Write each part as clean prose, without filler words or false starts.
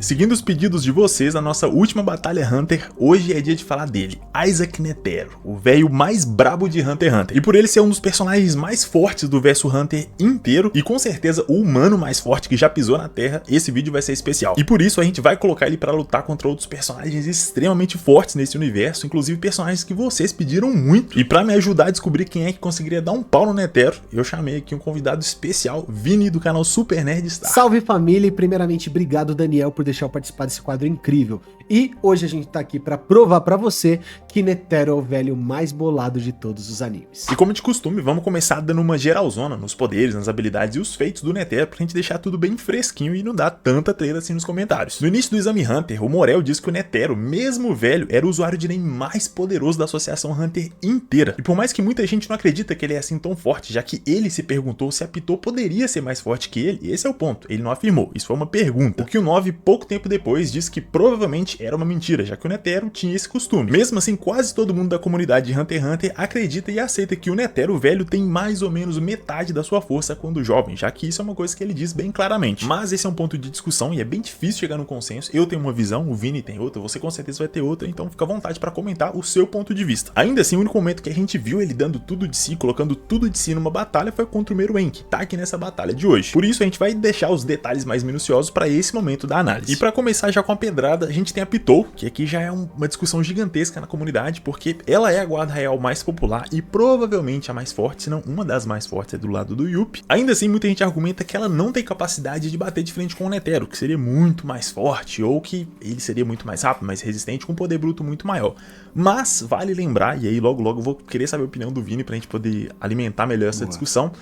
Seguindo os pedidos de vocês, na nossa última batalha Hunter, hoje é dia de falar dele, Isaac Netero, o velho mais brabo de Hunter x Hunter. E por ele ser um dos personagens mais fortes do verso Hunter inteiro, e com certeza o humano mais forte que já pisou na Terra, esse vídeo vai ser especial. E por isso a gente vai colocar ele pra lutar contra outros personagens extremamente fortes nesse universo, inclusive personagens que vocês pediram muito. E pra me ajudar a descobrir quem é que conseguiria dar um pau no Netero, eu chamei aqui um convidado especial, Vini do canal Super Nerd Star. Salve família, e primeiramente obrigado Daniel por deixar eu participar desse quadro incrível. E hoje a gente tá aqui pra provar pra você que Netero é o velho mais bolado de todos os animes. E como de costume, vamos começar dando uma geralzona nos poderes, nas habilidades e os feitos do Netero pra gente deixar tudo bem fresquinho e não dar tanta treta assim nos comentários. No início do Exame Hunter, o Morel diz que o Netero, mesmo velho, era o usuário de NEM mais poderoso da Associação Hunter inteira. E por mais que muita gente não acredita que ele é assim tão forte, já que ele se perguntou se a Pitou poderia ser mais forte que ele, esse é o ponto, ele não afirmou, isso foi uma pergunta. O que o 9, pouco tempo depois, disse que provavelmente era uma mentira, já que o Netero tinha esse costume. Mesmo assim, quase todo mundo da comunidade de Hunter x Hunter acredita e aceita que o Netero velho tem mais ou menos metade da sua força quando jovem, já que isso é uma coisa que ele diz bem claramente. Mas esse é um ponto de discussão e é bem difícil chegar no consenso. Eu tenho uma visão, o Vini tem outra, você com certeza vai ter outra, então fica à vontade para comentar o seu ponto de vista. Ainda assim, o único momento que a gente viu ele dando tudo de si, colocando tudo de si numa batalha foi contra o Meruem, que tá aqui nessa batalha de hoje. Por isso a gente vai deixar os detalhes mais minuciosos para esse momento da análise. E para começar já com a pedrada, a gente tem a Pitou, que aqui já é uma discussão gigantesca na comunidade, porque ela é a guarda real mais popular e provavelmente a mais forte, se não uma das mais fortes, é do lado do Yuppie. Ainda assim, muita gente argumenta que ela não tem capacidade de bater de frente com o Netero, que seria muito mais forte, ou que ele seria muito mais rápido, mais resistente, com um poder bruto muito maior. Mas vale lembrar, e aí logo eu vou querer saber a opinião do Vini pra gente poder alimentar melhor essa discussão,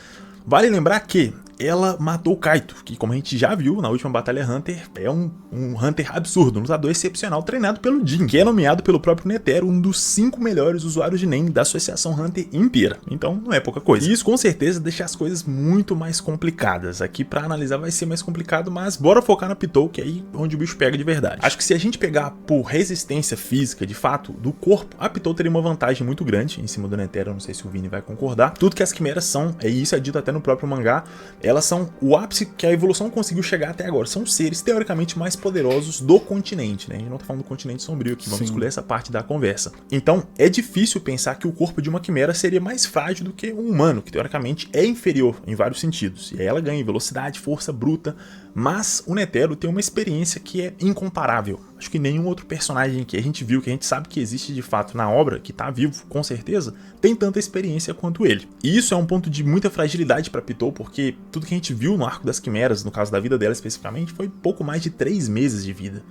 vale lembrar que ela matou o Kaito, que como a gente já viu na última batalha Hunter, é um Hunter absurdo, um lutador excepcional treinado pelo Jin, que é nomeado pelo próprio Netero um dos 5 melhores usuários de NEM da Associação Hunter inteira. Então não é pouca coisa. E isso com certeza deixa as coisas muito mais complicadas. Aqui pra analisar vai ser mais complicado, mas bora focar na Pitou, que é aí onde o bicho pega de verdade. Acho que se a gente pegar por resistência física, de fato, do corpo, a Pitou teria uma vantagem muito grande em cima do Netero, não sei se o Vini vai concordar. Tudo que as quimeras são, e isso é dito até no próprio mangá, elas são o ápice que a evolução conseguiu chegar até agora. São seres teoricamente mais poderosos do continente, né? A gente não tá falando do continente sombrio aqui, vamos escolher essa parte da conversa. Então, é difícil pensar que o corpo de uma quimera seria mais frágil do que um humano, que teoricamente é inferior em vários sentidos. E aí ela ganha em velocidade, força bruta, mas o Netero tem uma experiência que é incomparável. Acho que nenhum outro personagem que a gente viu, que a gente sabe que existe de fato na obra, que tá vivo com certeza, tem tanta experiência quanto ele. E isso é um ponto de muita fragilidade pra Pitou, porque tudo que a gente viu no Arco das Quimeras, no caso da vida dela especificamente, foi pouco mais de 3 meses de vida.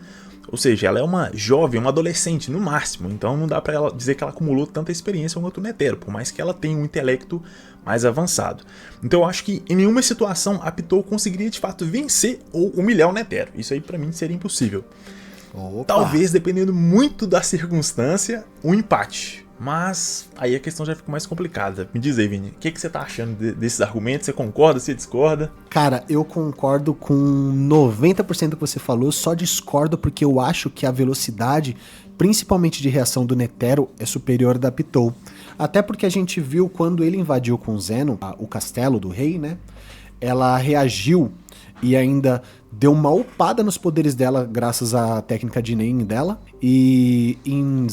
Ou seja, ela é uma jovem, uma adolescente no máximo, então não dá pra ela dizer que ela acumulou tanta experiência quanto o Netero, por mais que ela tenha um intelecto mais avançado. Então eu acho que em nenhuma situação a Pitou conseguiria de fato vencer ou humilhar o Netero. Isso aí pra mim seria impossível. Opa. Talvez, dependendo muito da circunstância, um empate. Mas aí a questão já fica mais complicada. Me diz aí, Vini, o que você tá achando desses argumentos? Você concorda, você discorda? Cara, eu concordo com 90% do que você falou, só discordo porque eu acho que a velocidade, principalmente de reação do Netero, é superior da Pitou. Até porque a gente viu quando ele invadiu com o Zeno, o castelo do rei, né? Ela reagiu e ainda deu uma upada nos poderes dela graças à técnica de NEM dela. E em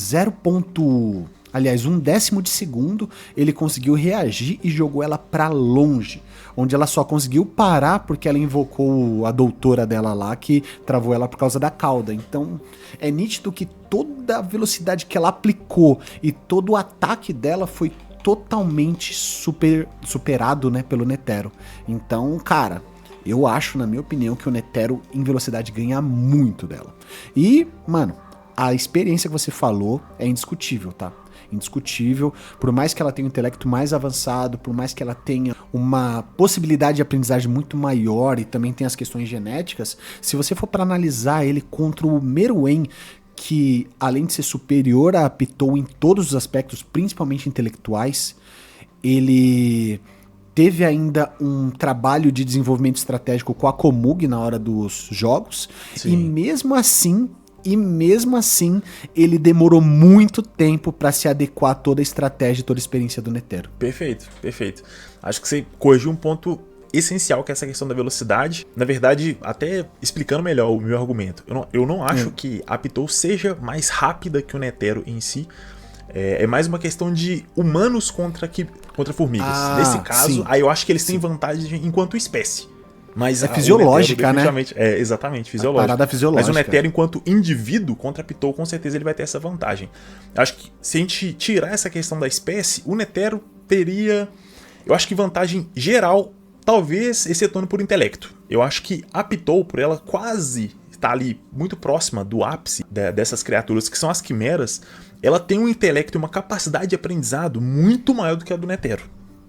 um décimo de segundo, ele conseguiu reagir e jogou ela pra longe, onde ela só conseguiu parar porque ela invocou a doutora dela lá, que travou ela por causa da cauda. Então é nítido que toda a velocidade que ela aplicou e todo o ataque dela foi totalmente superado, né, pelo Netero. Então, cara, eu acho, na minha opinião, que o Netero em velocidade ganha muito dela. E, mano, a experiência que você falou é indiscutível, tá? Indiscutível, por mais que ela tenha um intelecto mais avançado, por mais que ela tenha uma possibilidade de aprendizagem muito maior e também tem as questões genéticas, se você for para analisar ele contra o Meruem, que além de ser superior a Pitou em todos os aspectos, principalmente intelectuais, ele teve ainda um trabalho de desenvolvimento estratégico com a Komug na hora dos jogos. Sim. E mesmo assim, ele demorou muito tempo para se adequar a toda a estratégia e toda a experiência do Netero. Perfeito, perfeito. Acho que você corrigiu um ponto essencial, que é essa questão da velocidade. Na verdade, até explicando melhor o meu argumento, eu não acho que a Pitou seja mais rápida que o Netero em si. É mais uma questão de humanos contra formigas. Nesse caso, sim. aí eu acho que eles têm vantagem enquanto espécie. Mas é fisiológica, Netero, né? É, exatamente, fisiológica. A parada fisiológica. Mas o Netero, enquanto indivíduo, contra a Pitou, com certeza ele vai ter essa vantagem. Acho que se a gente tirar essa questão da espécie, o Netero teria, eu acho que vantagem geral, talvez excetuando por intelecto. Eu acho que a Pitou, por ela quase estar ali muito próxima do ápice dessas criaturas que são as quimeras, ela tem um intelecto e uma capacidade de aprendizado muito maior do que a do Netero.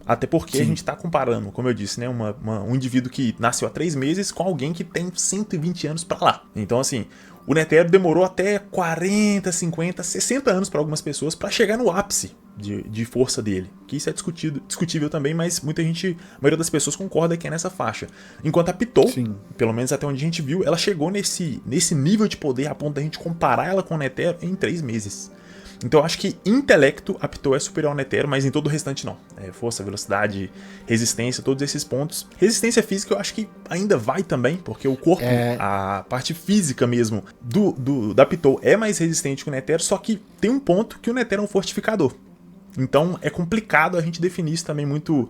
Até porque a gente está comparando, como eu disse, né, um indivíduo que nasceu há 3 meses com alguém que tem 120 anos para lá. Então, assim, o Netero demorou até 40, 50, 60 anos para algumas pessoas para chegar no ápice de força dele. Que isso é discutível também, mas a maioria das pessoas concorda que é nessa faixa. Enquanto a Pitou, pelo menos até onde a gente viu, ela chegou nesse nível de poder a ponto da gente comparar ela com o Netero em 3 meses. Então eu acho que intelecto a Pitou é superior ao Netero, mas em todo o restante não. Força, velocidade, resistência, todos esses pontos. Resistência física eu acho que ainda vai também, porque o corpo, a parte física mesmo da Pitou é mais resistente que o Netero, só que tem um ponto que o Netero é um fortificador. Então é complicado a gente definir isso também muito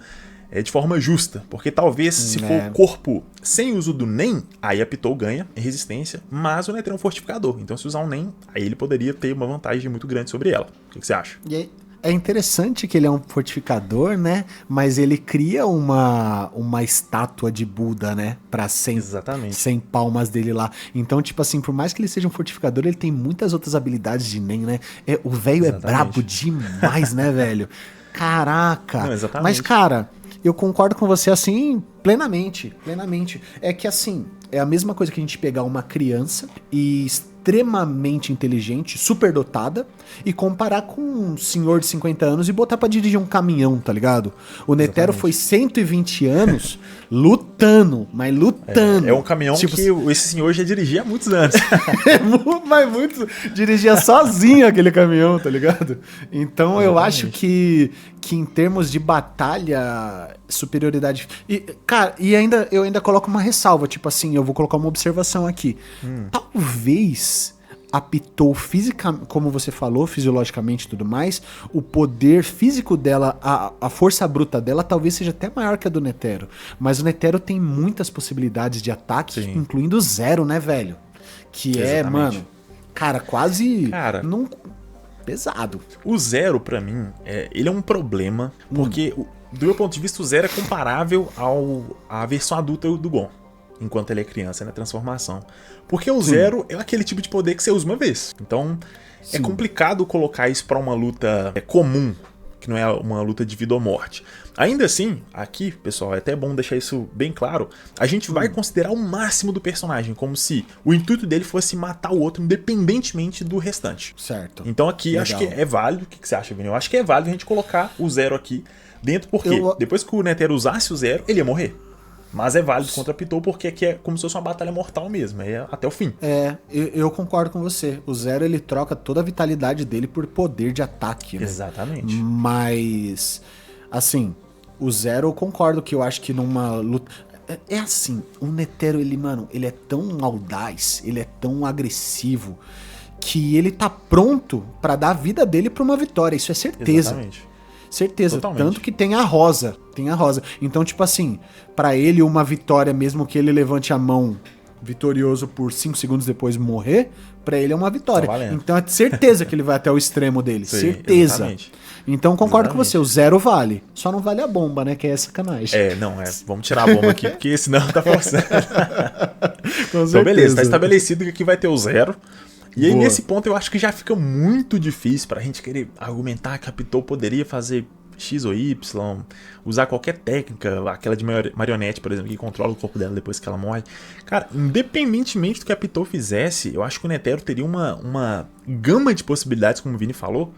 de forma justa, porque talvez se for corpo sem uso do NEM, aí a Pitou ganha em resistência, mas o Netero é um fortificador, então se usar um NEM, aí ele poderia ter uma vantagem muito grande sobre ela. O que você acha? E aí, é interessante que ele é um fortificador, né? Mas ele cria uma estátua de Buda, né? Pra 100 palmas dele lá. Então, tipo assim, por mais que ele seja um fortificador, ele tem muitas outras habilidades de NEM, né? O velho é brabo demais, né, velho? Caraca! Não, mas, cara, eu concordo com você, assim, plenamente. É que, assim, é a mesma coisa que a gente pegar uma criança e extremamente inteligente, superdotada, e comparar com um senhor de 50 anos e botar pra dirigir um caminhão, tá ligado? O Netero foi 120 anos lutando. É um caminhão tipo, que esse senhor já dirigia há muitos anos. Dirigia sozinho aquele caminhão, tá ligado? Então eu acho que em termos de batalha, superioridade... eu ainda coloco uma ressalva, tipo assim, eu vou colocar uma observação aqui. Talvez a Pitou fisicamente, como você falou, fisiologicamente e tudo mais, o poder físico dela, a força bruta dela talvez seja até maior que a do Netero. Mas o Netero tem muitas possibilidades de ataque, incluindo o 0, né, velho? Que mano, cara, quase... pesado. O 0, pra mim, ele é um problema, porque, do meu ponto de vista, o 0 é comparável à versão adulta do Gon. Enquanto ele é criança, na transformação. Porque o 0 é aquele tipo de poder que você usa uma vez. Então, é complicado colocar isso pra uma luta comum, que não é uma luta de vida ou morte. Ainda assim, aqui, pessoal, é até bom deixar isso bem claro, a gente vai considerar o máximo do personagem, como se o intuito dele fosse matar o outro, independentemente do restante. Certo. Então aqui, acho que é válido. O que você acha, Vini? Eu acho que é válido a gente colocar o 0 aqui dentro, porque depois que o Netero usasse o 0, ele ia morrer. Mas é válido contra a Pitou porque aqui é como se fosse uma batalha mortal mesmo, é até o fim. Eu concordo com você. O 0 ele troca toda a vitalidade dele por poder de ataque, né? Exatamente. Mas, assim, o 0 eu concordo que eu acho que numa luta... É assim, o Netero, ele é tão audaz, ele é tão agressivo, que ele tá pronto pra dar a vida dele pra uma vitória, isso é certeza. Exatamente. Certeza, Totalmente. Tanto que tem a rosa. Então, tipo assim, pra ele uma vitória, mesmo que ele levante a mão vitorioso por 5 segundos depois morrer, pra ele é uma vitória. Tá então é certeza que ele vai até o extremo dele. Sim, certeza. Exatamente. Então concordo com você, o 0 vale. Só não vale a bomba, né? Que é sacanagem. Vamos tirar a bomba aqui, porque senão tá forçando. Então beleza, tá estabelecido que aqui vai ter o 0. E aí, nesse ponto, eu acho que já fica muito difícil pra gente querer argumentar que a Pitou poderia fazer X ou Y, usar qualquer técnica, aquela de marionete, por exemplo, que controla o corpo dela depois que ela morre. Cara, independentemente do que a Pitou fizesse, eu acho que o Netero teria uma gama de possibilidades, como o Vini falou,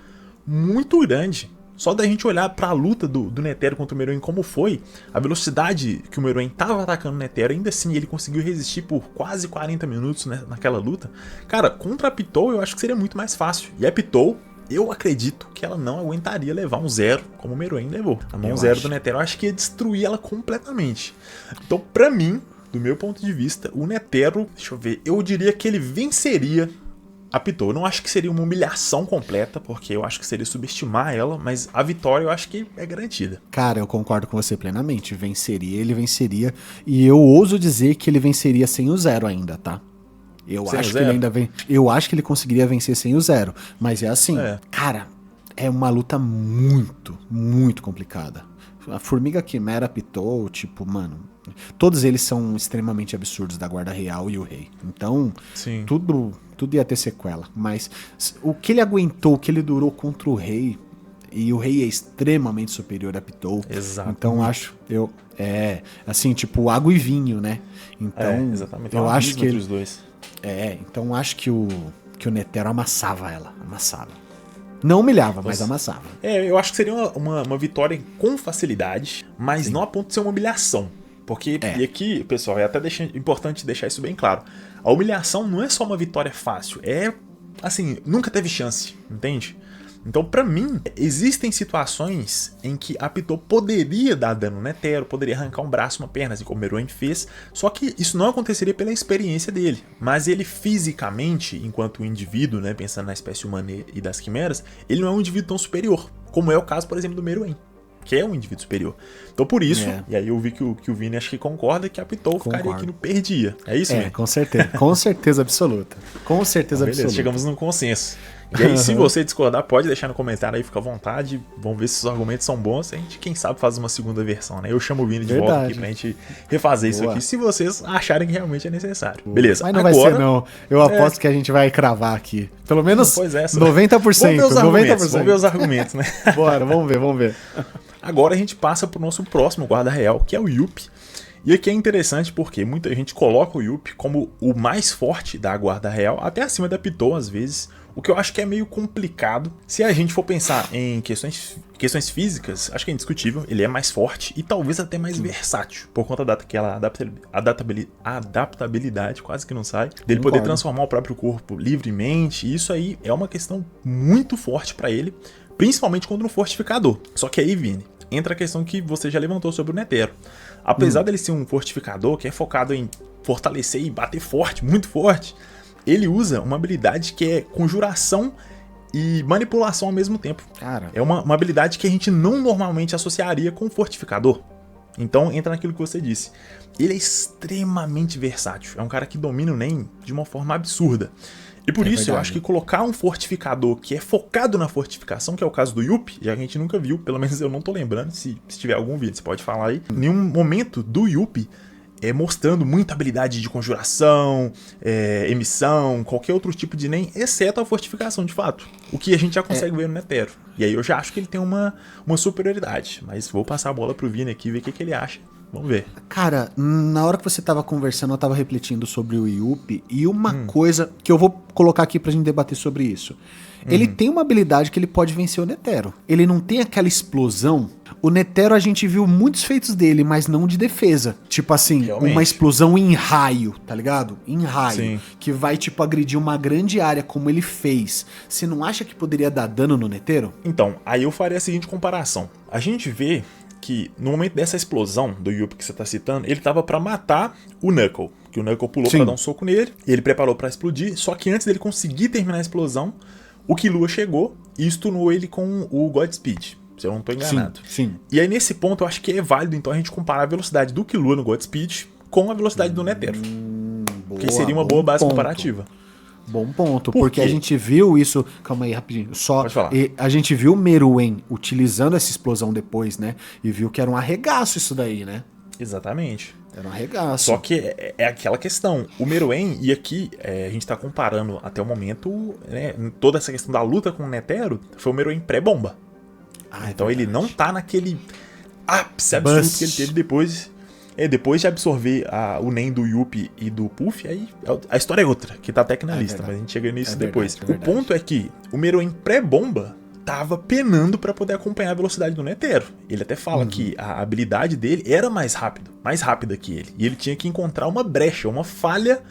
muito grande. Só da gente olhar pra luta do Netero contra o Meruem como foi, a velocidade que o Meruem tava atacando o Netero, ainda assim ele conseguiu resistir por quase 40 minutos, né, naquela luta. Cara, contra a Pitou eu acho que seria muito mais fácil. E a Pitou, eu acredito que ela não aguentaria levar um 0 como o Meruem levou. A mão Eu 0 acho. do Netero, eu acho que ia destruir ela completamente. Então, pra mim, do meu ponto de vista, o Netero, deixa eu ver, eu diria que ele venceria a Pitou. Eu não acho que seria uma humilhação completa, porque eu acho que seria subestimar ela, mas a vitória eu acho que é garantida. Cara, eu concordo com você plenamente. Ele venceria. E eu ouso dizer que ele venceria sem o 0 ainda, tá? Eu Sem o acho que zero? ele ainda vem. Eu acho que ele conseguiria vencer sem o 0. Mas é assim, É. cara, é uma luta muito, muito complicada. A Formiga Quimera Pitou, tipo, mano. Todos eles são extremamente absurdos da Guarda Real e o Rei. Então, Sim. tudo ia ter sequela. Mas o que ele aguentou, o que ele durou contra o Rei. E o Rei é extremamente superior a Pitou. Exato. Então acho. Assim, tipo, água e vinho, né? Então, exatamente. eu Um acho abismo que entre ele. os dois. Então acho que o Netero amassava ela. Amassava. Não humilhava, mas amassava. Eu acho que seria uma vitória com facilidade, mas não a ponto de ser uma humilhação. Porque, e aqui, pessoal, é até importante deixar isso bem claro. A humilhação não é só uma vitória fácil, assim, nunca teve chance, entende? Então, pra mim, existem situações em que a Pitou poderia dar dano no Netero, poderia arrancar um braço, uma perna, assim como o Meruem fez, só que isso não aconteceria pela experiência dele. Mas ele fisicamente, enquanto indivíduo, né, pensando na espécie humana e das quimeras, ele não é um indivíduo tão superior, como é o caso, por exemplo, do Meruem, que é um indivíduo superior. Então por isso, e aí eu vi que o Vini acho que concorda, que a Pitou ficaria aqui no perdia. É isso, Vini? Com certeza. Com certeza absoluta. Com certeza Beleza, absoluta. chegamos num consenso. E aí, se você discordar, pode deixar no comentário aí, fica à vontade. Vamos ver se os argumentos são bons. A gente, quem sabe, faz uma segunda versão, né? Eu chamo o Vini de volta aqui pra gente refazer isso aqui, se vocês acharem que realmente é necessário. Beleza. Mas não vai ser, não. Eu aposto que a gente vai cravar aqui. Pelo menos 90%. Vamos ver os argumentos, 90%. Vamos ver os argumentos, né? Bora, vamos ver. Agora a gente passa pro nosso próximo guarda real, que é o Yuppie. E aqui é interessante porque muita gente coloca o Yuppie como o mais forte da guarda real, até acima da Pitou às vezes, o que eu acho que é meio complicado. Se a gente for pensar em questões físicas, acho que é indiscutível, ele é mais forte e talvez até mais versátil, por conta daquela adaptabilidade, quase que não sai, dele poder transformar o próprio corpo livremente, e isso aí é uma questão muito forte pra ele, principalmente contra um fortificador. Só que aí, Vini, entra a questão que você já levantou sobre o Netero. Apesar dele ser um fortificador que é focado em fortalecer e bater forte, muito forte, ele usa uma habilidade que é conjuração e manipulação ao mesmo tempo. Cara. É uma habilidade que a gente não normalmente associaria com fortificador. Então entra naquilo que você disse. Ele é extremamente versátil. É um cara que domina o Nen de uma forma absurda. E por isso eu acho que colocar um fortificador que é focado na fortificação, que é o caso do Yuppie, já que a gente nunca viu, pelo menos eu não tô lembrando, se tiver algum vídeo, você pode falar aí. Nenhum momento do Yuppie mostrando muita habilidade de conjuração, emissão, qualquer outro tipo de Nen, exceto a fortificação de fato. O que a gente já consegue ver no Netero. E aí eu já acho que ele tem uma superioridade. Mas vou passar a bola pro Vini aqui e ver o que ele acha. Vamos ver. Cara, na hora que você tava conversando, eu tava refletindo sobre o Yuppie, e uma coisa que eu vou colocar aqui pra gente debater sobre isso. Ele tem uma habilidade que ele pode vencer o Netero. Ele não tem aquela explosão. O Netero a gente viu muitos feitos dele, mas não de defesa. Tipo assim, realmente, uma explosão em raio, tá ligado? Em raio. Sim. Que vai, tipo, agredir uma grande área, como ele fez. Você não acha que poderia dar dano no Netero? Então, aí eu faria a seguinte comparação. A gente vê que no momento dessa explosão do Yuppie que você tá citando, ele tava pra matar o Knuckle, que o Knuckle pulou pra dar um soco nele, e ele preparou pra explodir, só que antes dele conseguir terminar a explosão, o Killua chegou e stunou ele com o Godspeed, se eu não tô enganado. Sim. E aí nesse ponto eu acho que é válido então a gente comparar a velocidade do Killua no Godspeed com a velocidade do Netero, que seria uma boa base comparativa. Bom ponto, porque a gente viu isso... Calma aí, rapidinho. Pode falar. A gente viu o Meruem utilizando essa explosão depois, né? E viu que era um arregaço isso daí, né? Exatamente. Era um arregaço. Só que é aquela questão. O Meruem, e aqui a gente tá comparando até o momento, né, toda essa questão da luta com o Netero, foi o Meruem pré-bomba. Então ele não tá naquele ápice absurdo que ele teve depois... depois de absorver o Nen do Yuppie e do Puff, aí a história é outra, que tá até aqui na lista, mas a gente chega nisso depois. O ponto é que o Meruem pré-bomba tava penando pra poder acompanhar a velocidade do Netero. Ele até fala que a habilidade dele era mais rápida que ele. E ele tinha que encontrar uma brecha, uma falha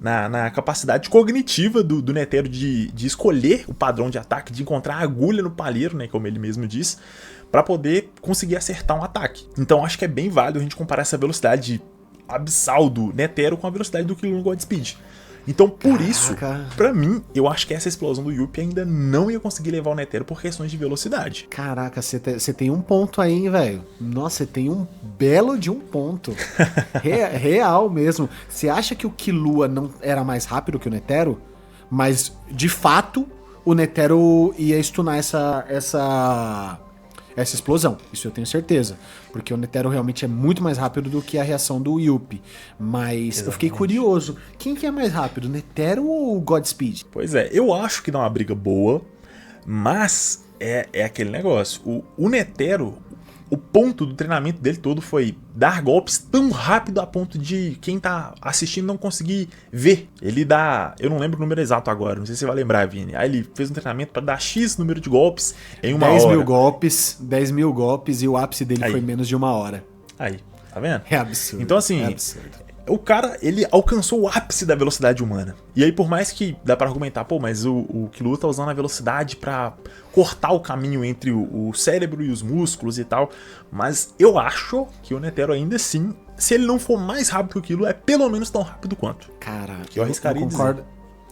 na capacidade cognitiva do Netero de escolher o padrão de ataque, de encontrar a agulha no palheiro, né, como ele mesmo diz, para poder conseguir acertar um ataque. Então acho que é bem válido a gente comparar essa velocidade abissal do Netero com a velocidade do Killua no Godspeed. Então, por isso, pra mim, eu acho que essa explosão do Yuppie ainda não ia conseguir levar o Netero por questões de velocidade. Caraca, você tem um ponto aí, hein, velho? Nossa, você tem um belo de um ponto. Real mesmo. Você acha que o Killua não era mais rápido que o Netero? Mas, de fato, o Netero ia stunar essa explosão, isso eu tenho certeza, porque o Netero realmente é muito mais rápido do que a reação do Yuppie, mas exatamente. Eu fiquei curioso, quem que é mais rápido, Netero ou o Godspeed? Pois é, eu acho que dá uma briga boa, mas é aquele negócio, o Netero, o ponto do treinamento dele todo foi dar golpes tão rápido a ponto de quem tá assistindo não conseguir ver. Ele dá, eu não lembro o número exato agora, não sei se você vai lembrar, Vini. Aí ele fez um treinamento para dar X número de golpes em uma hora. 10 mil golpes e o ápice dele foi menos de uma hora. Aí, tá vendo? É absurdo. Então assim, o cara, ele alcançou o ápice da velocidade humana. E aí, por mais que dá pra argumentar, pô, mas o Killua tá usando a velocidade pra cortar o caminho entre o cérebro e os músculos e tal, mas eu acho que o Netero ainda assim, se ele não for mais rápido que o Killua, é pelo menos tão rápido quanto. Cara, eu arriscaria dizer.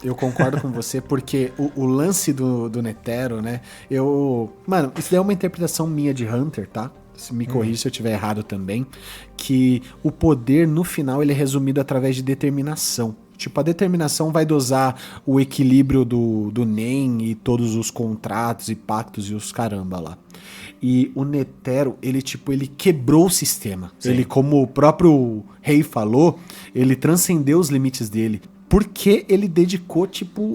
Eu concordo com você, porque o lance do Netero, né, Mano, isso daí é uma interpretação minha de Hunter, tá? Me corrija se eu estiver errado também, que o poder no final ele é resumido através de determinação. Tipo, a determinação vai dosar o equilíbrio do Nen e todos os contratos e pactos e os caramba lá. E o Netero, ele quebrou o sistema. Sim. Ele, como o próprio rei falou, ele transcendeu os limites dele. Porque ele dedicou,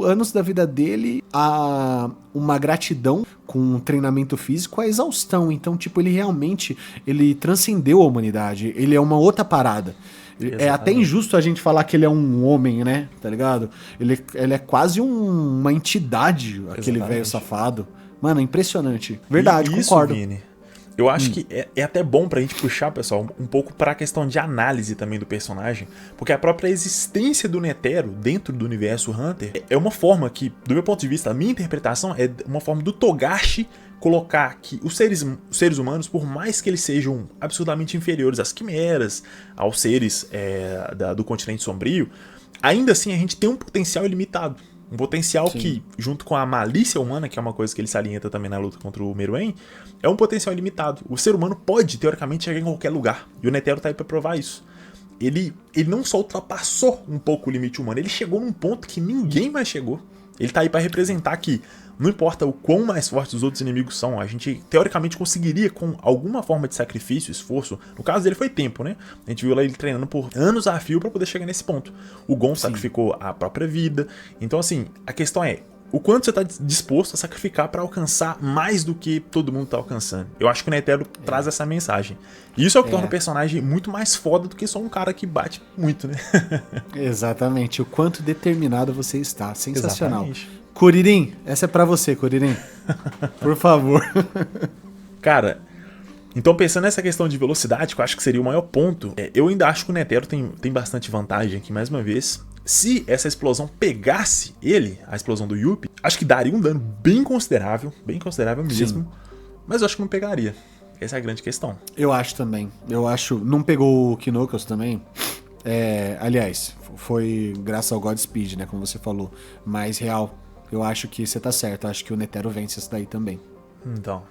anos da vida dele a uma gratidão com um treinamento físico à exaustão. Então, ele transcendeu a humanidade. Ele é uma outra parada. Exatamente. É até injusto a gente falar que ele é um homem, né? Tá ligado? Ele é quase uma entidade, aquele velho safado. Mano, impressionante. Verdade, concordo. Vini, eu acho que é até bom pra gente puxar, pessoal, um pouco pra questão de análise também do personagem, porque a própria existência do Netero dentro do universo Hunter é uma forma que, do meu ponto de vista, a minha interpretação é uma forma do Togashi colocar que os seres humanos, por mais que eles sejam absurdamente inferiores às quimeras, aos seres do continente sombrio, ainda assim a gente tem um potencial ilimitado. Um potencial Sim. que, junto com a malícia humana, que é uma coisa que ele salienta também na luta contra o Meruem, é um potencial ilimitado. O ser humano pode, teoricamente, chegar em qualquer lugar. E o Netero tá aí pra provar isso. Ele não só ultrapassou um pouco o limite humano, ele chegou num ponto que ninguém mais chegou. Ele tá aí pra representar que não importa o quão mais fortes os outros inimigos são, a gente teoricamente conseguiria, com alguma forma de sacrifício, esforço, no caso dele foi tempo, né? A gente viu lá ele treinando por anos a fio pra poder chegar nesse ponto. O Gon sacrificou a própria vida. Então assim, a questão é, o quanto você tá disposto a sacrificar pra alcançar mais do que todo mundo tá alcançando. Eu acho que o Netero traz essa mensagem. E isso é o que torna o personagem muito mais foda do que só um cara que bate muito, né? Exatamente, o quanto determinado você está. Sensacional. Exatamente. Kuririn, essa é pra você, Kuririn. Por favor. Cara, então pensando nessa questão de velocidade, que eu acho que seria o maior ponto, eu ainda acho que o Netero tem bastante vantagem aqui, mais uma vez. Se essa explosão pegasse ele, a explosão do Yuppie, acho que daria um dano bem considerável mesmo, Sim. Mas eu acho que não pegaria. Essa é a grande questão. Eu acho também. Não pegou o Knuckles também? Aliás, foi graças ao Godspeed, né, como você falou. Mas, real, eu acho que você tá certo. Eu acho que o Netero vence isso daí também. Então,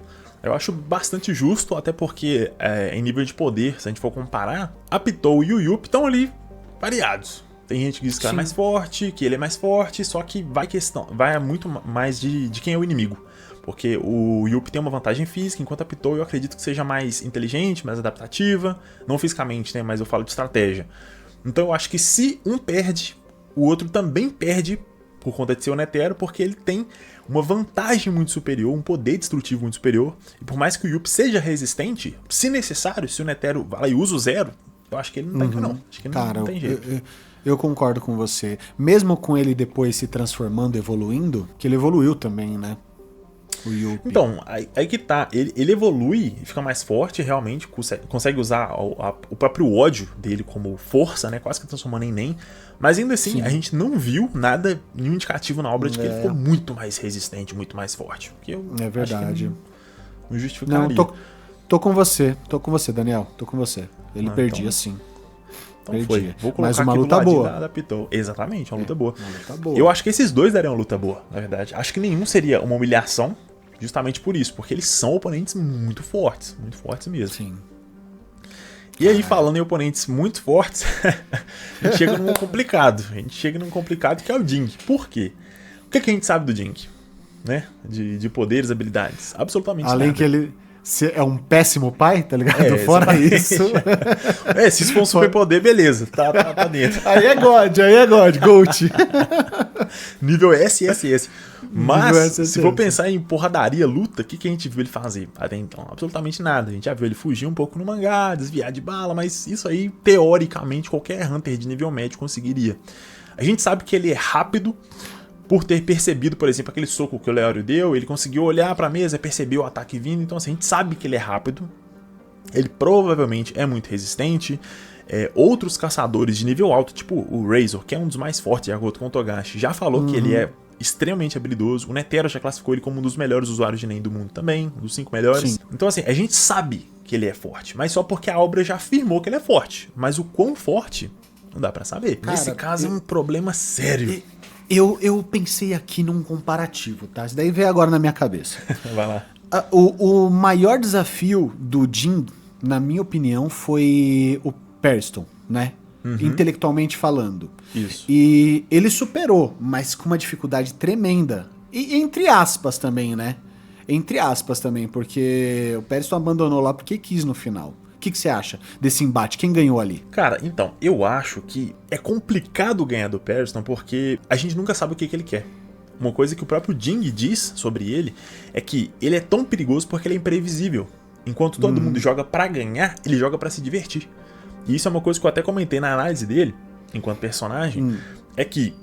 eu acho bastante justo, até porque em nível de poder, se a gente for comparar, a Pitou e o Yuppie estão ali variados. Tem gente que diz que ela é mais forte, que ele é mais forte, só que vai muito mais de quem é o inimigo. Porque o Yuppie tem uma vantagem física, enquanto a Pitou eu acredito que seja mais inteligente, mais adaptativa, não fisicamente, né, mas eu falo de estratégia. Então eu acho que se um perde, o outro também perde por conta de ser o Netero, porque ele tem uma vantagem muito superior, um poder destrutivo muito superior, e por mais que o Yuppie seja resistente, se necessário, se o Netero vai lá e usa o zero, eu acho que ele não tá indo, não. Acho que não tem jeito. Eu concordo com você. Mesmo com ele depois se transformando, evoluindo, que ele evoluiu também, né? O Yuppie. Então, aí que tá. Ele evolui, fica mais forte, realmente, consegue usar o próprio ódio dele como força, né? Quase que transformando em Nen. Mas ainda assim, Sim. a gente não viu nada, nenhum indicativo na obra de que ele ficou muito mais resistente, muito mais forte. Porque eu É verdade. acho que não justificaria. Não, tô com você, Daniel. Tô com você. Ele perdia, então, sim. Então perdia. foi. Vou colocar Mas uma aqui luta do ladinho boa. da Pitou. Exatamente, uma luta boa. Uma luta boa. Eu acho que esses dois dariam uma luta boa, na verdade. Acho que nenhum seria uma humilhação, justamente por isso, porque eles são oponentes muito fortes mesmo. Sim. E aí, falando em oponentes muito fortes, a gente chega num complicado. A gente chega num complicado que é o Jing. Por quê? O que a gente sabe do Jing? Né? De poderes, habilidades. Absolutamente Além nada. que ele é um péssimo pai, tá ligado? É, Fora exatamente. isso. Se isso for um superpoder, beleza. Tá dentro. Aí é God, Gold. Nível SSS. Mas, Nível SSS. se for pensar em porradaria, luta, o que a gente viu ele fazer até então? Absolutamente nada. A gente já viu ele fugir um pouco no mangá, desviar de bala, mas isso aí, teoricamente, qualquer Hunter de nível médio conseguiria. A gente sabe que ele é rápido, por ter percebido, por exemplo, aquele soco que o Leório deu, ele conseguiu olhar pra mesa, percebeu o ataque vindo, então assim, a gente sabe que ele é rápido, ele provavelmente é muito resistente. Outros caçadores de nível alto, tipo o Razor, que é um dos mais fortes de acordo com o Togashi, já falou que ele é extremamente habilidoso. O Netero já classificou ele como um dos melhores usuários de Nen do mundo também, um dos 5 melhores. Sim. Então assim, a gente sabe que ele é forte, mas só porque a obra já afirmou que ele é forte. Mas o quão forte, não dá pra saber. Cara, Nesse caso é um problema sério. Eu pensei aqui num comparativo, tá? Isso daí veio agora na minha cabeça. Vai lá. O maior desafio do Jin, na minha opinião, foi o Perston, né? Intelectualmente falando. Isso. E ele superou, mas com uma dificuldade tremenda. E entre aspas também, né? Entre aspas também, porque o Perston abandonou lá porque quis no final. O que você acha desse embate? Quem ganhou ali? Cara, então, eu acho que é complicado ganhar do Perston porque a gente nunca sabe o que ele quer. Uma coisa que o próprio Jing diz sobre ele é que ele é tão perigoso porque ele é imprevisível. Enquanto todo mundo joga pra ganhar, ele joga pra se divertir. E isso é uma coisa que eu até comentei na análise dele, enquanto personagem, é que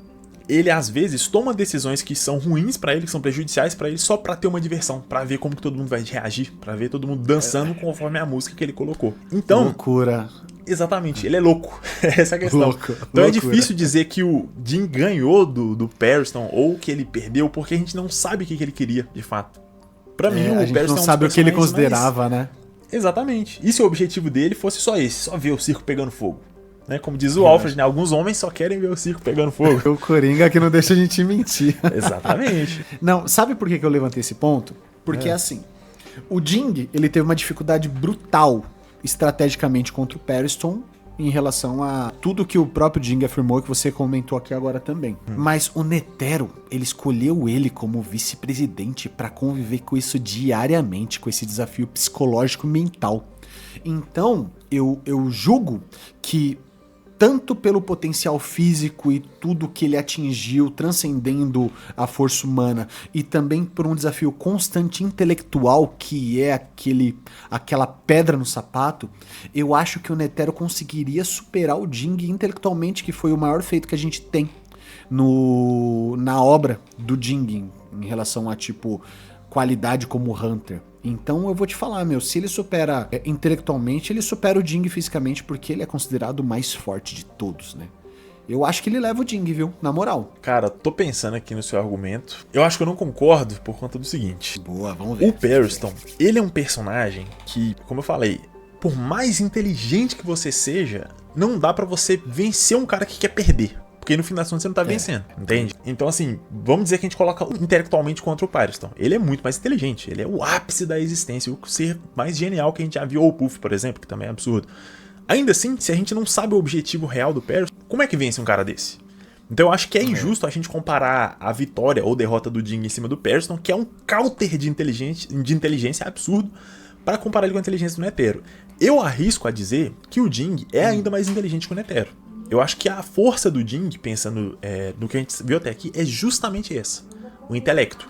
ele às vezes toma decisões que são ruins pra ele, que são prejudiciais pra ele, só pra ter uma diversão, pra ver como que todo mundo vai reagir, pra ver todo mundo dançando conforme a música que ele colocou. Então, loucura. Exatamente, ele é louco. Essa é a questão. Então loucura. É difícil dizer que o Jin ganhou do Perston ou que ele perdeu, porque a gente não sabe o que ele queria, de fato. Pra mim, a o gente Perston não é um sabe o dos que ele personagens considerava, né? Exatamente. E se o objetivo dele fosse só esse, só ver o circo pegando fogo? Né? Como diz o Alfred, né? Alguns homens só querem ver o circo pegando fogo. O Coringa que não deixa a gente mentir. Exatamente. Não, sabe por que eu levantei esse ponto? Porque assim, o Jing, ele teve uma dificuldade brutal estrategicamente contra o Perston em relação a tudo que o próprio Jing afirmou, que você comentou aqui agora também. Mas o Netero, ele escolheu ele como vice-presidente pra conviver com isso diariamente, com esse desafio psicológico mental. Então, eu julgo que tanto pelo potencial físico e tudo que ele atingiu, transcendendo a força humana, e também por um desafio constante intelectual, que é aquela pedra no sapato, eu acho que o Netero conseguiria superar o Jing intelectualmente, que foi o maior feito que a gente tem na obra do Jing, em relação a, tipo, qualidade como Hunter. Então eu vou te falar, se ele supera intelectualmente, ele supera o Jing fisicamente, porque ele é considerado o mais forte de todos, né? Eu acho que ele leva o Jing, viu? Na moral. Cara, tô pensando aqui no seu argumento. Eu acho que eu não concordo por conta do seguinte. Boa, vamos ver. O Perston, ele é um personagem que, como eu falei, por mais inteligente que você seja, não dá pra você vencer um cara que quer perder. Porque no fim das contas você não tá vencendo, entende? Então assim, vamos dizer que a gente coloca intelectualmente contra o Perston. Ele é muito mais inteligente, ele é o ápice da existência, o ser mais genial que a gente já viu, ou o Puff, por exemplo, que também é absurdo. Ainda assim, se a gente não sabe o objetivo real do Perston, como é que vence um cara desse? Então eu acho que é injusto a gente comparar a vitória ou derrota do Jing em cima do Perston, que é um counter de inteligência absurdo, para comparar ele com a inteligência do Netero. Eu arrisco a dizer que o Jing é ainda mais inteligente que o Netero. Eu acho que a força do Jing, pensando no que a gente viu até aqui, é justamente essa, o intelecto.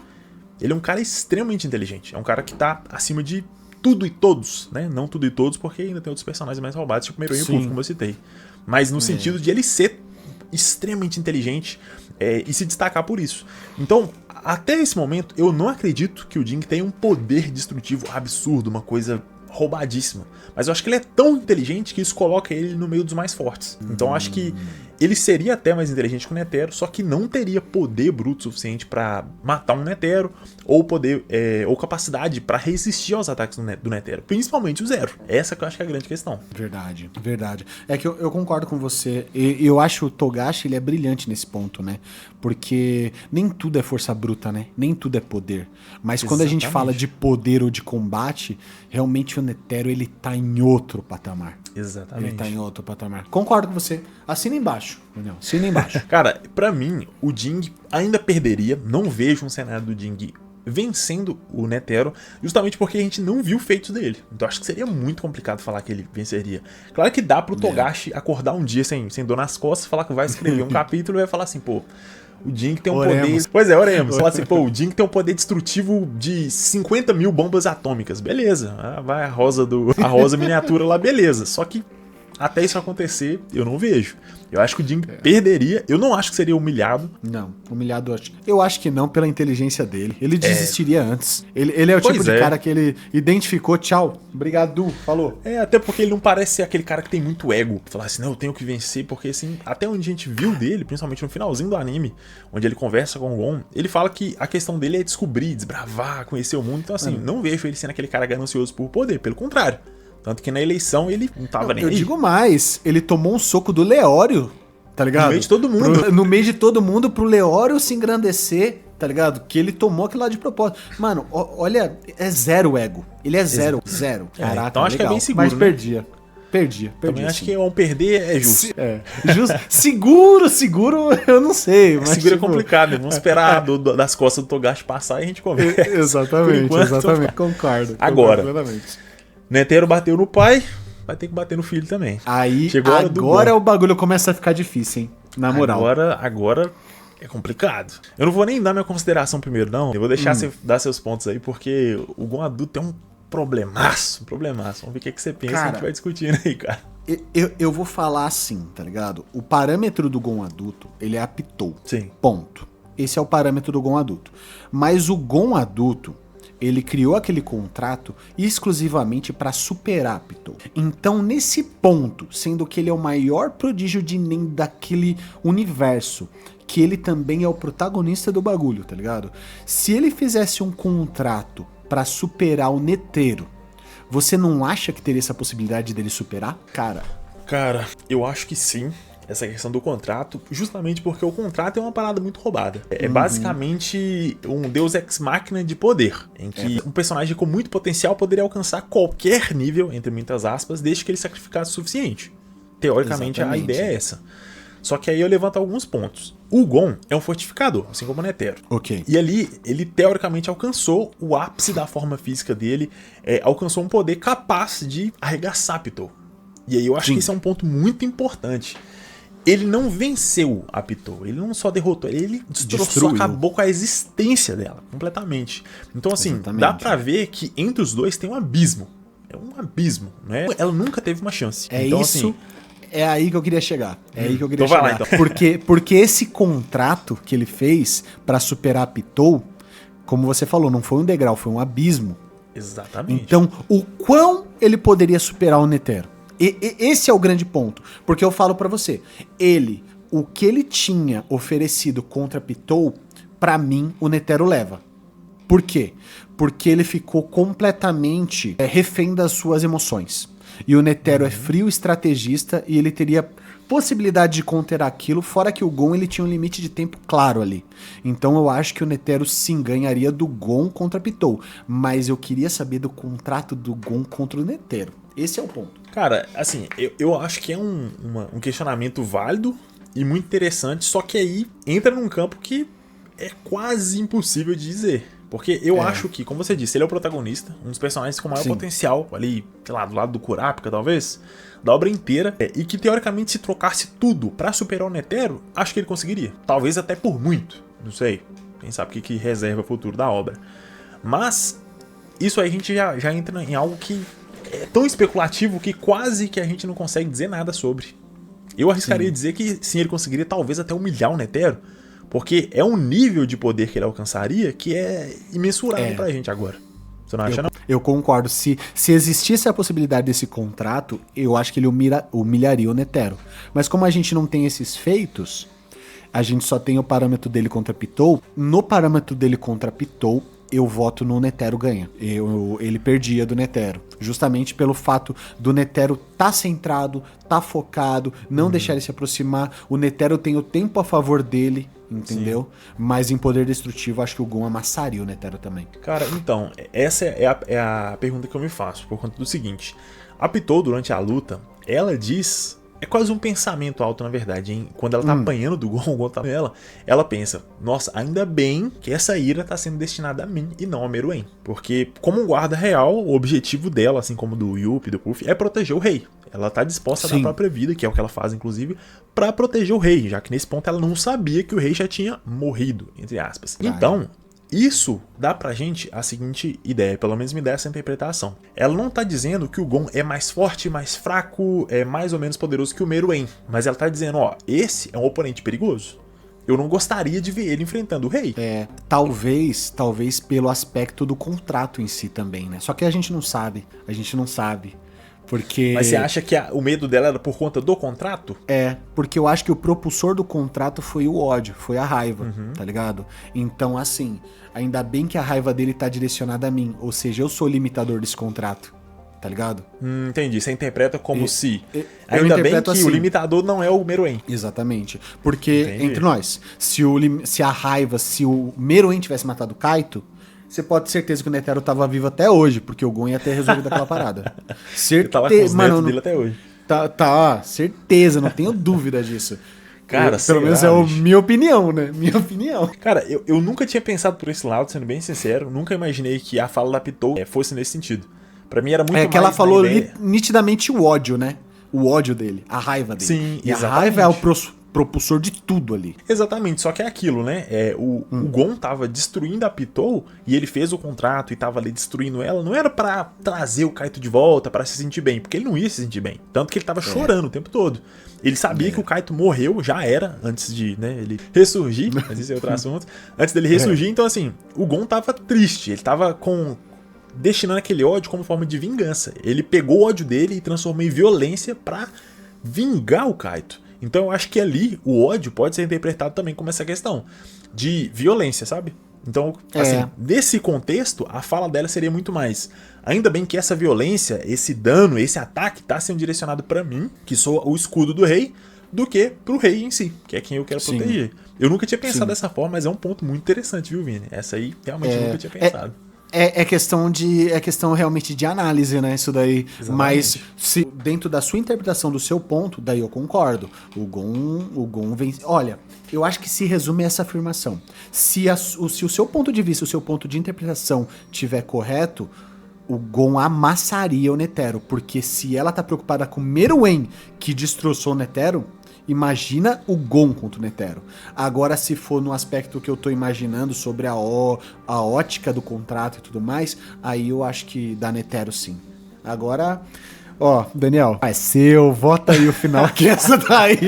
Ele é um cara extremamente inteligente, é um cara que tá acima de tudo e todos, né? Não tudo e todos, porque ainda tem outros personagens mais roubados, tipo o Meruem e o Puff, como eu citei. Mas no sentido de ele ser extremamente inteligente e se destacar por isso. Então, até esse momento, eu não acredito que o Jing tenha um poder destrutivo absurdo, uma coisa roubadíssima. Mas eu acho que ele é tão inteligente que isso coloca ele no meio dos mais fortes. Então eu acho que ele seria até mais inteligente que o Netero, só que não teria poder bruto suficiente pra matar um Netero, ou poder, ou capacidade pra resistir aos ataques do Netero, principalmente o Zero. Essa que eu acho que é a grande questão. Verdade, verdade. É que eu concordo com você. Eu acho o Togashi, ele é brilhante nesse ponto, né? Porque nem tudo é força bruta, né? Nem tudo é poder. Mas quando a gente fala de poder ou de combate, realmente o Netero, ele tá em outro patamar. Exatamente. Ele tá em outro patamar. Concordo com você. Assina embaixo, Daniel. Assina embaixo. Cara, pra mim, o Jing ainda perderia. Não vejo um cenário do Jing vencendo o Netero, justamente porque a gente não viu feitos dele. Então acho que seria muito complicado falar que ele venceria. Claro que dá pro Togashi acordar um dia sem dor nas costas, falar que vai escrever um capítulo e vai falar assim, pô, o Jing tem um poder... Pois é, oremos. Falar assim, pô, o Jing tem um poder destrutivo de 50 mil bombas atômicas. Beleza. Vai a rosa miniatura lá, beleza. Só que até isso acontecer, eu não vejo. Eu acho que o Jing perderia. Eu não acho que seria humilhado. Não, humilhado eu acho que não, pela inteligência dele. Ele desistiria antes. Ele é o tipo de cara que ele identificou, tchau, obrigado, falou. Até porque ele não parece ser aquele cara que tem muito ego. Falar assim, não, eu tenho que vencer, porque assim, até onde a gente viu dele, principalmente no finalzinho do anime, onde ele conversa com o Gon, ele fala que a questão dele é descobrir, desbravar, conhecer o mundo. Então assim, não vejo ele sendo aquele cara ganancioso por poder, pelo contrário. Tanto que na eleição ele não tava nem aí. Eu digo mais, ele tomou um soco do Leório, tá ligado? No meio de todo mundo. No meio de todo mundo, pro Leório se engrandecer, tá ligado? Que ele tomou aquilo lá de propósito. Mano, olha, é zero ego. Ele é zero. Caraca, então acho que é bem seguro, mas né? Perdia. Também acho que um perder é justo. Justo. Seguro, eu não sei. Mas seguro é complicado, né? Vamos esperar das costas do Togashi passar e a gente conversa. Exatamente. Concordo. Agora, Netero bateu no pai, vai ter que bater no filho também. Aí, agora o bagulho começa a ficar difícil, hein? Na moral. Agora é complicado. Eu não vou nem dar minha consideração primeiro, não. Eu vou deixar você dar seus pontos aí, porque o Gon adulto tem um problemaço. Vamos ver o que você pensa, cara, a gente vai discutindo aí, cara. Eu vou falar assim, tá ligado? O parâmetro do Gon adulto, ele é a Pitou. Sim. Ponto. Esse é o parâmetro do Gon adulto. Mas o Gon adulto, ele criou aquele contrato exclusivamente para superar a Pitou. Então, nesse ponto, sendo que ele é o maior prodígio de Nen daquele universo, que ele também é o protagonista do bagulho, tá ligado? Se ele fizesse um contrato para superar o Netero, você não acha que teria essa possibilidade dele superar? Cara, eu acho que sim. Essa questão do contrato, justamente porque o contrato é uma parada muito roubada. É basicamente um deus ex machina de poder, em que um personagem com muito potencial poderia alcançar qualquer nível, entre muitas aspas, desde que ele sacrificasse o suficiente. Teoricamente, a ideia é essa. Só que aí eu levanto alguns pontos. O Gon é um fortificador, assim como o Netero. Ok. E ali, ele teoricamente alcançou o ápice da forma física dele, alcançou um poder capaz de arregaçar a Pitou. E aí eu acho que esse é um ponto muito importante. Ele não venceu a Pitou, ele não só derrotou, ele destruiu, acabou com a existência dela, completamente. Então assim, dá pra ver que entre os dois tem um abismo. É um abismo, né? Ela nunca teve uma chance. Então, isso... Assim, é aí que eu queria chegar. Então vai lá, então. Porque esse contrato que ele fez pra superar a Pitou, como você falou, não foi um degrau, foi um abismo. Exatamente. Então, o quão ele poderia superar o Netero? Esse é o grande ponto. Porque eu falo pra você, o que ele tinha oferecido contra a Pitou, pra mim, o Netero leva. Por quê? Porque ele ficou completamente refém das suas emoções. E o Netero é frio estrategista e ele teria possibilidade de conter aquilo, fora que o Gon ele tinha um limite de tempo claro ali. Então eu acho que o Netero sim ganharia do Gon contra a Pitou. Mas eu queria saber do contrato do Gon contra o Netero. Esse é o ponto. Cara, assim, eu acho que é um questionamento válido e muito interessante, só que aí entra num campo que é quase impossível de dizer. Porque eu acho que, como você disse, ele é o protagonista, um dos personagens com maior potencial ali, sei lá, do lado do Kurapika, talvez, da obra inteira, e que, teoricamente, se trocasse tudo pra superar o Netero, acho que ele conseguiria. Talvez até por muito, não sei. Quem sabe o que reserva o futuro da obra. Mas, isso aí a gente já entra em algo que é tão especulativo que quase que a gente não consegue dizer nada sobre. Eu arriscaria dizer que sim, ele conseguiria talvez até humilhar o Netero, porque é um nível de poder que ele alcançaria que é imensurável pra gente agora. Você não acha, não? Eu concordo. Se existisse a possibilidade desse contrato, eu acho que ele humilharia o Netero. Mas como a gente não tem esses feitos, a gente só tem o parâmetro dele contra Pitou. No parâmetro dele contra Pitou, eu voto no Netero ganha. Ele perdia do Netero. Justamente pelo fato do Netero tá centrado, tá focado, não deixar ele se aproximar. O Netero tem o tempo a favor dele, entendeu? Sim. Mas em poder destrutivo, acho que o Gon amassaria o Netero também. Cara, então, essa é a pergunta que eu me faço, por conta do seguinte. A Pitou, durante a luta, ela diz... É quase um pensamento alto, na verdade, hein? Quando ela tá apanhando do Gon, o Gon tá nela, ela pensa, nossa, ainda bem que essa ira tá sendo destinada a mim e não ao Meruem. Porque, como um guarda real, o objetivo dela, assim como do Yuppie e do Puff, é proteger o rei. Ela tá disposta a dar a própria vida, que é o que ela faz, inclusive, pra proteger o rei, já que nesse ponto ela não sabia que o rei já tinha morrido, entre aspas. Então... Isso dá pra gente a seguinte ideia, pelo menos me dá essa interpretação. Ela não tá dizendo que o Gon é mais forte, mais fraco, é mais ou menos poderoso que o Meruem, mas ela tá dizendo, ó, esse é um oponente perigoso. Eu não gostaria de ver ele enfrentando o rei. Talvez pelo aspecto do contrato em si também, né? Só que a gente não sabe. Porque... Mas você acha que o medo dela era por conta do contrato? Porque eu acho que o propulsor do contrato foi o ódio, foi a raiva, tá ligado? Então, assim, ainda bem que a raiva dele tá direcionada a mim, ou seja, eu sou o limitador desse contrato, tá ligado? Entendi, você interpreta como se... Ainda bem que assim, o limitador não é o Meruem. Exatamente, porque, entre nós, se o Meruem tivesse matado o Kaito... Você pode ter certeza que o Netero tava vivo até hoje, porque o Gon ia ter resolvido aquela parada. Certeza. Tá lá com os netos dele até hoje. Tá, certeza, não tenho dúvida disso. Cara, pelo menos é a minha opinião, né? Minha opinião. Cara, eu nunca tinha pensado por esse lado, sendo bem sincero. Nunca imaginei que a fala da Pitou fosse nesse sentido. Pra mim era muito mais... que ela falou nitidamente o ódio, né? O ódio dele, a raiva dele. Sim, e exatamente. A raiva é o propulsor de tudo ali. Exatamente, só que é aquilo, né? O Gon tava destruindo a Pitou e ele fez o contrato e tava ali destruindo ela. Não era pra trazer o Kaito de volta, pra se sentir bem, porque ele não ia se sentir bem. Tanto que ele tava chorando o tempo todo. Ele sabia que o Kaito morreu, já era, antes de ele ressurgir, mas isso é outro assunto. Antes dele ressurgir, então assim, o Gon tava triste, ele tava destinando aquele ódio como forma de vingança. Ele pegou o ódio dele e transformou em violência pra vingar o Kaito. Então eu acho que ali o ódio pode ser interpretado também como essa questão de violência, sabe? Então, assim, nesse contexto, a fala dela seria muito mais: ainda bem que essa violência, esse dano, esse ataque tá sendo direcionado pra mim, que sou o escudo do rei, do que pro rei em si, que é quem eu quero proteger. Eu nunca tinha pensado dessa forma, mas é um ponto muito interessante, viu, Vini? Essa aí realmente eu nunca tinha pensado. É questão realmente de análise, né? Isso daí. Exatamente. Mas se dentro da sua interpretação do seu ponto, daí eu concordo. O Gon vence. Olha, eu acho que se resume a essa afirmação. Se o seu ponto de vista, o seu ponto de interpretação tiver correto, o Gon amassaria o Netero. Porque se ela tá preocupada com o Meruem, que destroçou o Netero, imagina o Gon contra o Netero. Agora, se for no aspecto que eu tô imaginando sobre a ótica do contrato e tudo mais, aí eu acho que dá Netero sim. Agora, Daniel, é seu, vota aí o final, que essa daí,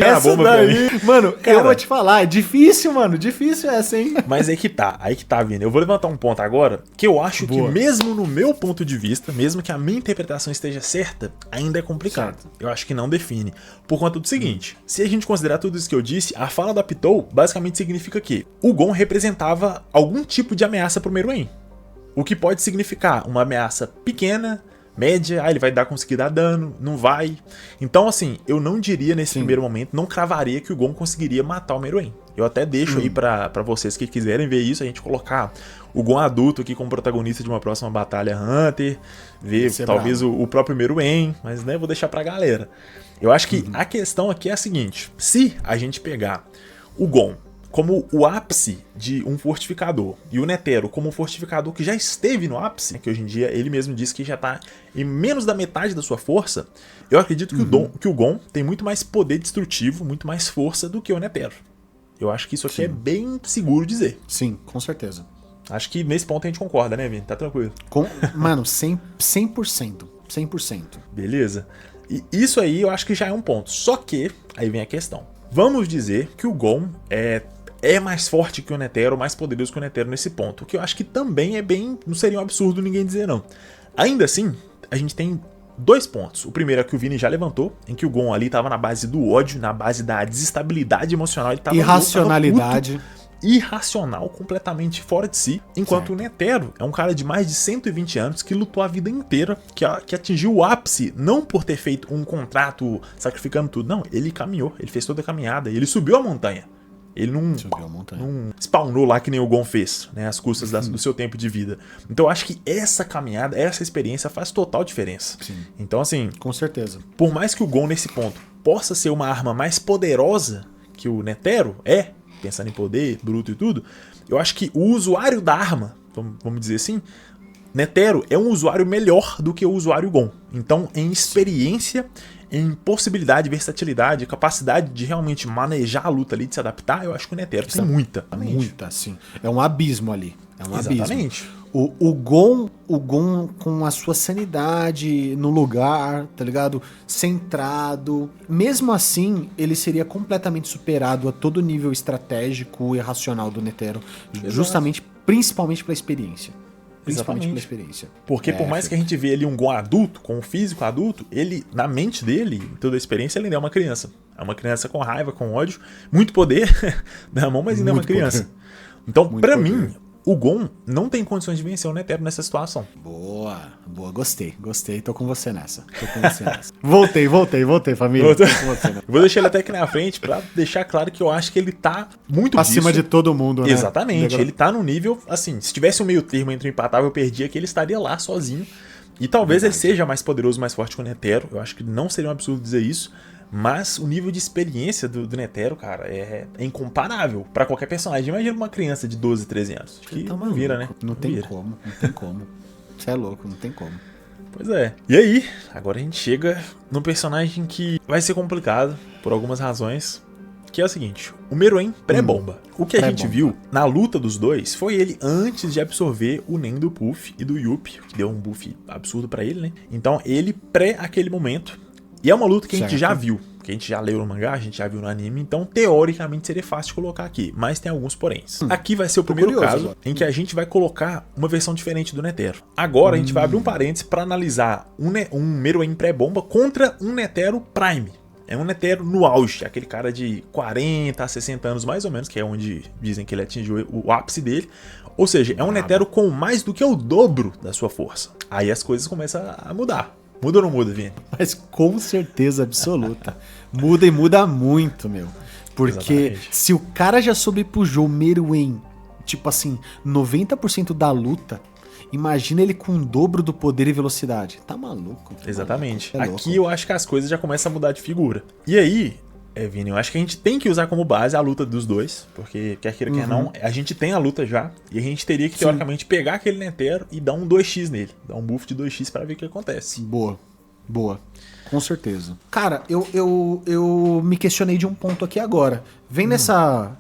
mano, cara, eu vou te falar, é difícil, mano, difícil essa, hein? Mas aí que tá, Vini. Eu vou levantar um ponto agora, que eu acho que mesmo no meu ponto de vista, mesmo que a minha interpretação esteja certa, ainda é complicado. Certo. Eu acho que não define. Por conta do seguinte, se a gente considerar tudo isso que eu disse, a fala da Pitou basicamente significa que o Gon representava algum tipo de ameaça pro Meruem. O que pode significar uma ameaça pequena, média, ele vai conseguir dar dano, não vai. Então, assim, eu não diria nesse primeiro momento, não cravaria que o Gon conseguiria matar o Meruem. Eu até deixo aí pra vocês que quiserem ver isso, a gente colocar o Gon adulto aqui como protagonista de uma próxima batalha Hunter, ver talvez o próprio Meruem, mas né, vou deixar pra galera. Eu acho que a questão aqui é a seguinte: se a gente pegar o Gon como o ápice de um fortificador e o Netero como um fortificador que já esteve no ápice, que hoje em dia ele mesmo disse que já está em menos da metade da sua força, eu acredito que o Gon tem muito mais poder destrutivo, muito mais força do que o Netero. Eu acho que isso aqui é bem seguro dizer. Sim, com certeza. Acho que nesse ponto a gente concorda, né, Vini? Tá tranquilo. Mano, 100%. 100%. Beleza. E isso aí eu acho que já é um ponto. Só que, aí vem a questão. Vamos dizer que o Gon é mais forte que o Netero, mais poderoso que o Netero nesse ponto. O que eu acho que também é bem... Não seria um absurdo ninguém dizer não. Ainda assim, a gente tem 2 pontos. O primeiro é que o Vini já levantou, em que o Gon ali tava na base do ódio, na base da desestabilidade emocional. Ele tava irracionalidade. Louco, tava irracional, completamente fora de si. Enquanto certo. O Netero é um cara de mais de 120 anos que lutou a vida inteira, que atingiu o ápice, não por ter feito um contrato sacrificando tudo. Não, ele caminhou, ele fez toda a caminhada, ele subiu a montanha. Ele não spawnou lá que nem o Gon fez, né, às custas do seu tempo de vida. Então eu acho que essa caminhada, essa experiência faz total diferença. Sim. Então assim, com certeza. Por mais que o Gon nesse ponto possa ser uma arma mais poderosa que o Netero pensando em poder, bruto e tudo, eu acho que o usuário da arma, vamos dizer assim, Netero é um usuário melhor do que o usuário Gon. Então em experiência, em possibilidade, versatilidade, capacidade de realmente manejar a luta ali, de se adaptar, eu acho que o Netero tem muita, sim. É um abismo ali. É um exatamente. Abismo. O Gon com a sua sanidade no lugar, tá ligado? Centrado. Mesmo assim, ele seria completamente superado a todo nível estratégico e racional do Netero. Justamente, principalmente pela experiência. Principalmente pela experiência. Porque por mais que a gente vê ali um Gon adulto, com um físico adulto, ele, na mente dele, toda a experiência, ele ainda é uma criança. É uma criança com raiva, com ódio, muito poder na mão, mas ainda é uma criança. Poder. Então, pra mim, o Gon não tem condições de vencer o Netero nessa situação. Boa, gostei, tô com você nessa. Voltei, família. Vou deixar ele até aqui na frente pra deixar claro que eu acho que ele tá muito acima de todo mundo, né? Exatamente, ele tá no nível, assim, se tivesse um meio termo entre o impatável e o perdi aqui, ele estaria lá sozinho. E talvez ele seja mais poderoso, mais forte que o Netero. Eu acho que não seria um absurdo dizer isso. Mas o nível de experiência do Netero, cara, é incomparável pra qualquer personagem. Imagina uma criança de 12, 13 anos. Acho que não vira, né? Não tem como. Você é louco, não tem como. Pois é. E aí, agora a gente chega num personagem que vai ser complicado por algumas razões. Que é o seguinte, o Meruem pré-bomba. O que a gente viu na luta dos dois foi ele antes de absorver o Nen do Puff e do Yuppie, que deu um buff absurdo pra ele, né? Então ele pré aquele momento. E é uma luta que a gente já viu, que a gente já leu no mangá, a gente já viu no anime, então teoricamente seria fácil de colocar aqui, mas tem alguns poréns. Aqui vai ser o primeiro caso em que a gente vai colocar uma versão diferente do Netero. Agora a gente vai abrir um parênteses para analisar um Meruem pré-bomba contra um Netero Prime. É um Netero no auge, aquele cara de 40 a 60 anos mais ou menos, que é onde dizem que ele atingiu o ápice dele. Ou seja, é um Netero com mais do que o dobro da sua força. Aí as coisas começam a mudar. Muda ou não muda, Vini? Mas com certeza absoluta. Muda e muda muito, meu. Porque exatamente. Se o cara já sobrepujou o Meruem, tipo assim, 90% da luta, imagina ele com o dobro do poder e velocidade. Tá maluco. Exatamente. Maluco. Aqui eu acho que as coisas já começam a mudar de figura. E aí, Vini, eu acho que a gente tem que usar como base a luta dos dois, porque quer queira, quer não, a gente tem a luta já, e a gente teria que, teoricamente, pegar aquele Netero e dar um 2x nele, dar um buff de 2x pra ver o que acontece. Boa, com certeza. Cara, eu me questionei de um ponto aqui agora. Vem nessa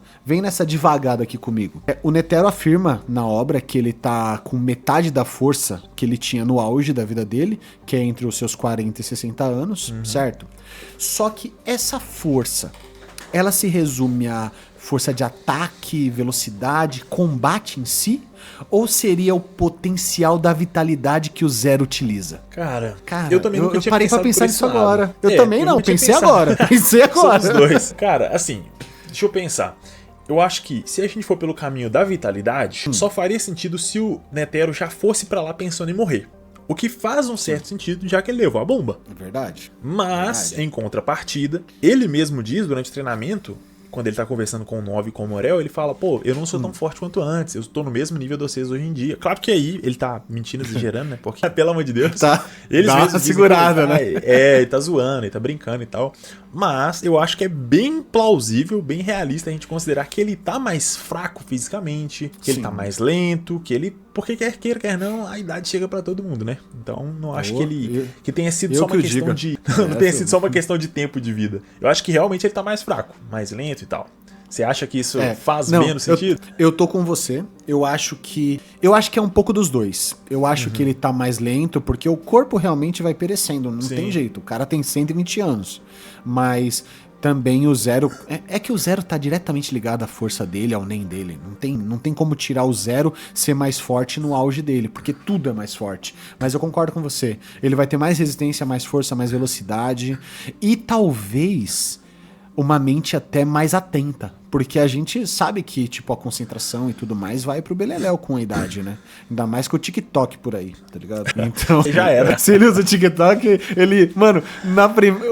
devagada aqui comigo. O Netero afirma na obra que ele tá com metade da força que ele tinha no auge da vida dele, que é entre os seus 40 e 60 anos, certo? Só que essa força, ela se resume a força de ataque, velocidade, combate em si? Ou seria o potencial da vitalidade que o Zero utiliza? Cara, eu também nunca tinha parei pra pensar nisso agora. Eu também não, pensei agora. São os dois. Cara, assim, deixa eu pensar. Eu acho que se a gente for pelo caminho da vitalidade, só faria sentido se o Netero já fosse pra lá pensando em morrer. O que faz um certo sentido, já que ele levou a bomba. É verdade. Mas, em contrapartida, ele mesmo diz durante o treinamento, quando ele tá conversando com o Nove e com o Morel, ele fala, pô, eu não sou tão forte quanto antes, eu tô no mesmo nível de vocês hoje em dia. Claro que aí ele tá mentindo, exagerando, né? Porque, pelo amor de Deus, tá, eles dá mesmos uma segurada, né? Ele tá zoando, ele tá brincando e tal. Mas eu acho que é bem plausível, bem realista a gente considerar que ele tá mais fraco fisicamente, que ele tá mais lento, que ele... Porque quer queira, quer não, a idade chega pra todo mundo, né? Então não acho que ele... que tenha sido só uma questão de... não tenha sido só uma questão de tempo de vida. Eu acho que realmente ele tá mais fraco, mais lento e tal. Você acha que isso faz não, menos sentido? Eu tô com você. Eu acho que é um pouco dos dois. Eu acho que ele tá mais lento, porque o corpo realmente vai perecendo. Não tem jeito. O cara tem 120 anos. Mas também o Zero... É que o Zero tá diretamente ligado à força dele, ao NEM dele. Não tem como tirar o Zero ser mais forte no auge dele, porque tudo é mais forte. Mas eu concordo com você. Ele vai ter mais resistência, mais força, mais velocidade. E talvez uma mente até mais atenta. Porque a gente sabe que, tipo, a concentração e tudo mais vai pro beleléu com a idade, né? Ainda mais com o TikTok por aí, tá ligado? Então, já era. Se ele usa o TikTok, ele... Mano,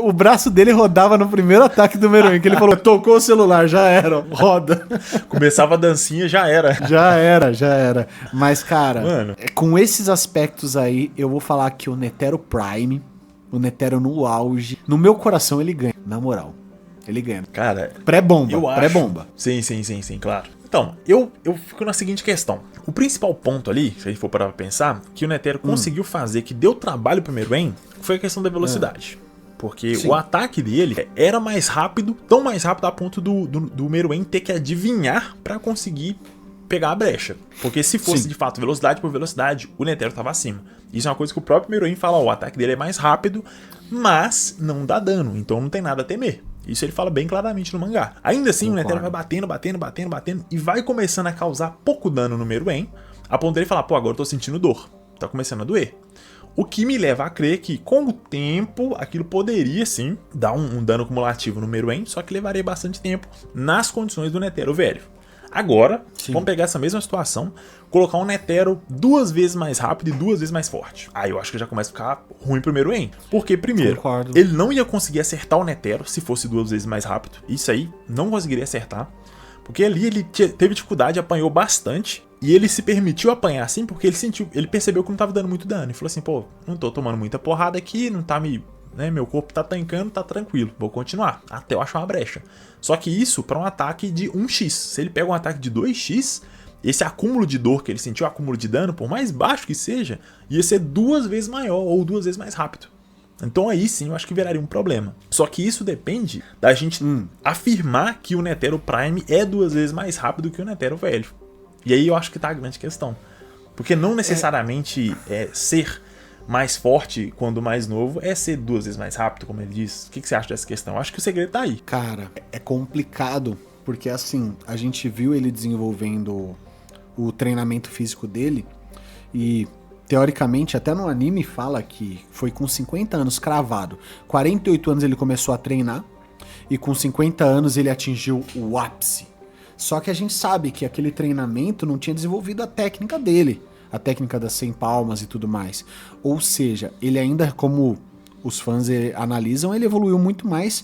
o braço dele rodava no primeiro ataque do Meruem, que ele falou, tocou o celular, já era, roda. Começava a dancinha, já era. Já era. Mas, cara, mano, com esses aspectos aí, eu vou falar que o Netero Prime, o Netero no auge, no meu coração ele ganha, na moral. Ele ganha. Cara, pré-bomba, pré-bomba. Sim, claro. Então, eu fico na seguinte questão. O principal ponto ali, se a gente for parar pra pensar, que o Netero conseguiu fazer, que deu trabalho pro Meruem, foi a questão da velocidade. Porque o ataque dele era mais rápido, tão mais rápido a ponto do Meruem ter que adivinhar pra conseguir pegar a brecha. Porque se fosse de fato velocidade por velocidade, o Netero tava acima. Isso é uma coisa que o próprio Meruem fala, o ataque dele é mais rápido, mas não dá dano, então não tem nada a temer. Isso ele fala bem claramente no mangá. Ainda assim, o Netero vai batendo e vai começando a causar pouco dano no Meruem, a ponto dele falar, pô, agora eu tô sentindo dor. Tá começando a doer. O que me leva a crer que, com o tempo, aquilo poderia, sim, dar um dano cumulativo no Meruem, só que levaria bastante tempo nas condições do Netero velho. Agora, vamos pegar essa mesma situação, colocar um Netero 2 vezes mais rápido e 2 vezes mais forte. Aí eu acho que já começa a ficar ruim pro Meruem. Porque, primeiro, ele não ia conseguir acertar o Netero se fosse 2 vezes mais rápido. Isso aí, não conseguiria acertar. Porque ali ele teve dificuldade, apanhou bastante. E ele se permitiu apanhar assim porque ele percebeu que não tava dando muito dano. E falou assim, pô, não tô tomando muita porrada aqui, não tá me... meu corpo tá tancando, tá tranquilo, vou continuar, até eu achar uma brecha. Só que isso para um ataque de 1x. Se ele pega um ataque de 2x, esse acúmulo de dor que ele sentiu, o acúmulo de dano, por mais baixo que seja, ia ser 2 vezes maior ou 2 vezes mais rápido. Então aí sim eu acho que viraria um problema. Só que isso depende da gente afirmar que o Netero Prime é 2 vezes mais rápido que o Netero velho. E aí eu acho que tá a grande questão. Porque não necessariamente ser mais forte quando mais novo é ser 2 vezes mais rápido, como ele diz. O que você acha dessa questão? Eu acho que o segredo tá aí. Cara, é complicado, porque assim, a gente viu ele desenvolvendo o treinamento físico dele e, teoricamente, até no anime fala que foi com 50 anos cravado. 48 anos ele começou a treinar e com 50 anos ele atingiu o ápice. Só que a gente sabe que aquele treinamento não tinha desenvolvido a técnica dele. A técnica das 100 palmas e tudo mais. Ou seja, ele ainda, como os fãs analisam, ele evoluiu muito mais,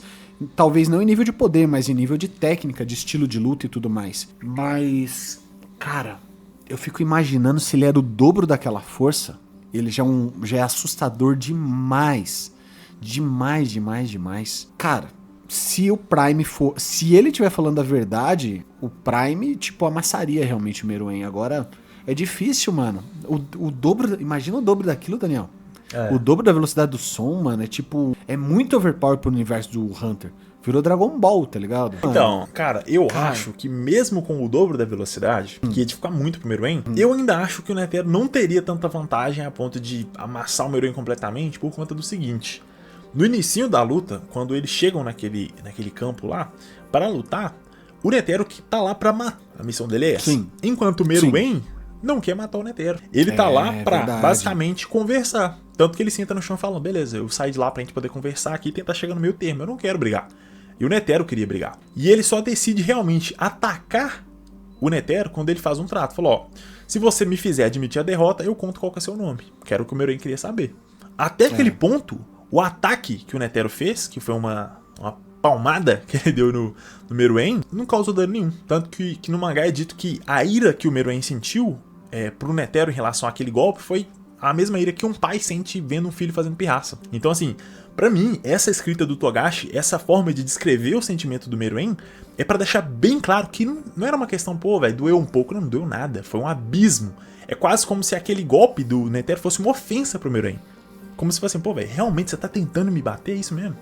talvez não em nível de poder, mas em nível de técnica, de estilo de luta e tudo mais. Mas, cara, eu fico imaginando se ele era o dobro daquela força, ele já é assustador demais. Demais. Cara, se o Prime for... Se ele estiver falando a verdade, o Prime, tipo, amassaria realmente o Meruem. Agora... É difícil, mano. O dobro... Imagina o dobro daquilo, Daniel. O dobro da velocidade do som, mano, é tipo... É muito overpower pro universo do Hunter. Virou Dragon Ball, tá ligado? Então, cara, eu acho que mesmo com o dobro da velocidade, que ia ficar muito pro Meruem, eu ainda acho que o Netero não teria tanta vantagem a ponto de amassar o Meruem completamente por conta do seguinte. No início da luta, quando eles chegam naquele campo lá, para lutar, o Netero que tá lá pra matar. A missão dele é essa. Sim. Enquanto o Meruem... não quer matar o Netero. Ele tá lá pra, basicamente, conversar. Tanto que ele senta no chão falando, beleza, eu saí de lá pra gente poder conversar aqui e tentar chegar no meio termo, eu não quero brigar. E o Netero queria brigar. E ele só decide realmente atacar o Netero quando ele faz um trato. Falou, ó, se você me fizer admitir a derrota, eu conto qual que é seu nome. Que era o que o Meruem queria saber. Até aquele ponto, o ataque que o Netero fez, que foi uma palmada que ele deu no Meruem, não causou dano nenhum. Tanto que no mangá é dito que a ira que o Meruem sentiu pro Netero em relação àquele golpe foi a mesma ira que um pai sente vendo um filho fazendo pirraça. Então, assim, pra mim, essa escrita do Togashi, essa forma de descrever o sentimento do Meruem, é pra deixar bem claro que não era uma questão, pô, velho, doeu um pouco. Não doeu nada, foi um abismo. É quase como se aquele golpe do Netero fosse uma ofensa pro Meruem. Como se fosse assim, pô, velho, realmente você tá tentando me bater, é isso mesmo?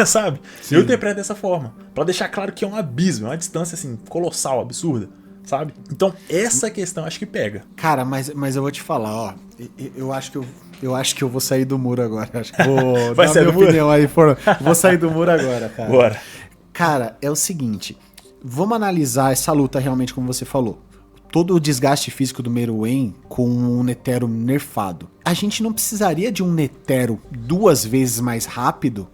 sabe? Sim. Eu interpreto dessa forma, pra deixar claro que é um abismo, é uma distância assim, colossal, absurda, sabe? Então, essa questão acho que pega. Cara, mas eu vou te falar, ó. Eu acho que eu vou sair do muro agora. Acho que vou Vai dar sair minha do muro? opinião aí. Vou sair do muro agora, cara. Bora. Cara, é o seguinte. Vamos analisar essa luta realmente como você falou. Todo o desgaste físico do Meruem com um Netero nerfado. A gente não precisaria de um Netero 2 vezes mais rápido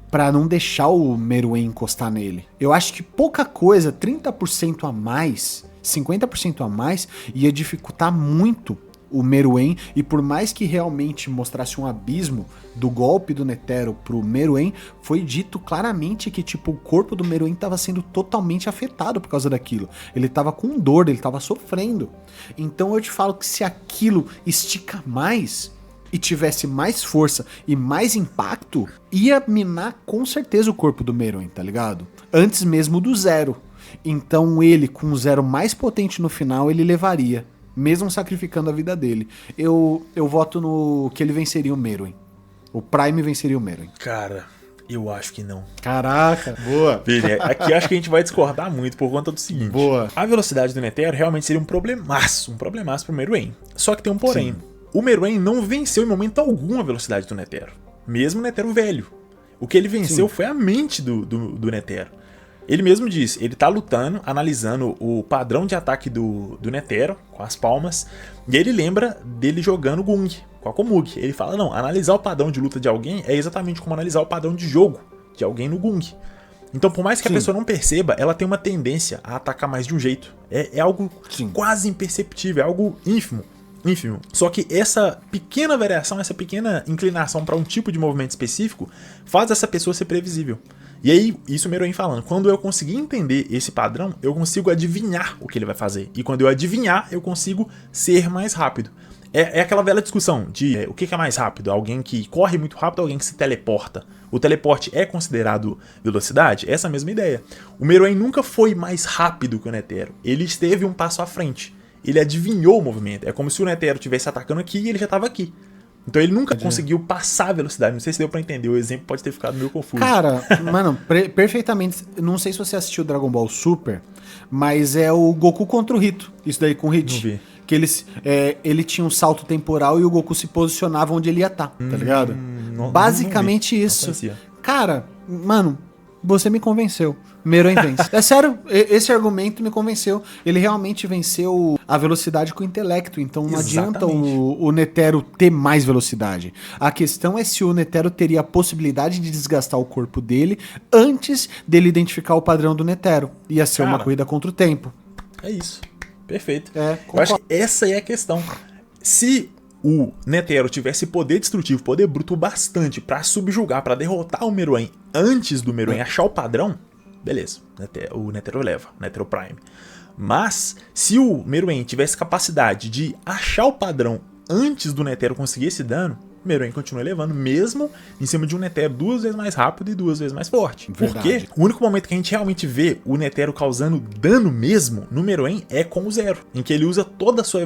pra não deixar o Meruem encostar nele. Eu acho que pouca coisa, 30% a mais, 50% a mais, ia dificultar muito o Meruem, e por mais que realmente mostrasse um abismo do golpe do Netero pro Meruem, foi dito claramente que tipo, o corpo do Meruem estava sendo totalmente afetado por causa daquilo. Ele estava com dor, ele estava sofrendo. Então eu te falo que se aquilo estica mais e tivesse mais força e mais impacto, ia minar com certeza o corpo do Meruem, tá ligado? Antes mesmo do zero. Então ele, com o zero mais potente no final, ele levaria, mesmo sacrificando a vida dele. Eu voto no que ele venceria o Meruem. O Prime venceria o Meruem. Cara, eu acho que não. Caraca, boa. Veja, aqui acho que a gente vai discordar muito por conta do seguinte. Boa. A velocidade do Netero realmente seria um problemaço pro Meruem. Só que tem um porém. Sim. O Meruem não venceu em momento algum a velocidade do Netero. Mesmo o Netero velho. O que ele venceu foi a mente do Netero. Ele mesmo disse, ele tá lutando, analisando o padrão de ataque do Netero, com as palmas, e ele lembra dele jogando Gung, com a Komug. Ele fala, não, analisar o padrão de luta de alguém é exatamente como analisar o padrão de jogo de alguém no Gung. Então, por mais que a pessoa não perceba, ela tem uma tendência a atacar mais de um jeito. É algo quase imperceptível, é algo ínfimo. Só que essa pequena variação, essa pequena inclinação para um tipo de movimento específico, faz essa pessoa ser previsível. E aí, isso o Meruem falando, quando eu conseguir entender esse padrão, eu consigo adivinhar o que ele vai fazer. E quando eu adivinhar, eu consigo ser mais rápido. É aquela velha discussão de o que é mais rápido? Alguém que corre muito rápido ou alguém que se teleporta? O teleporte é considerado velocidade? Essa é a mesma ideia. O Meruem nunca foi mais rápido que o Netero. Ele esteve um passo à frente. Ele adivinhou o movimento. É como se o Netero estivesse atacando aqui e ele já estava aqui. Então ele nunca conseguiu passar a velocidade. Não sei se deu pra entender. O exemplo pode ter ficado meio confuso. Cara, mano, perfeitamente. Não sei se você assistiu Dragon Ball Super, mas é o Goku contra o Hito. Isso daí com o Hit. Não vi. Que ele tinha um salto temporal e o Goku se posicionava onde ele ia estar, tá ligado? Basicamente não isso. conhecia. Cara, mano, você me convenceu. Meruem vence. É sério, esse argumento me convenceu. Ele realmente venceu a velocidade com o intelecto. Então não adianta o Netero ter mais velocidade. A questão é se o Netero teria a possibilidade de desgastar o corpo dele antes dele identificar o padrão do Netero. Ia ser uma corrida contra o tempo. É isso. Perfeito. Eu acho que essa é a questão. Se o Netero tivesse poder destrutivo, poder bruto bastante pra subjugar, pra derrotar o Meruem antes do Meruem achar o padrão, beleza, o Netero leva, o Netero Prime. Mas, se o Meruem tivesse capacidade de achar o padrão antes do Netero conseguir esse dano, o Meruem continua levando, mesmo em cima de um Netero 2 vezes mais rápido e 2 vezes mais forte. Verdade. Porque o único momento que a gente realmente vê o Netero causando dano mesmo no Meruem é com o zero, em que ele usa toda a sua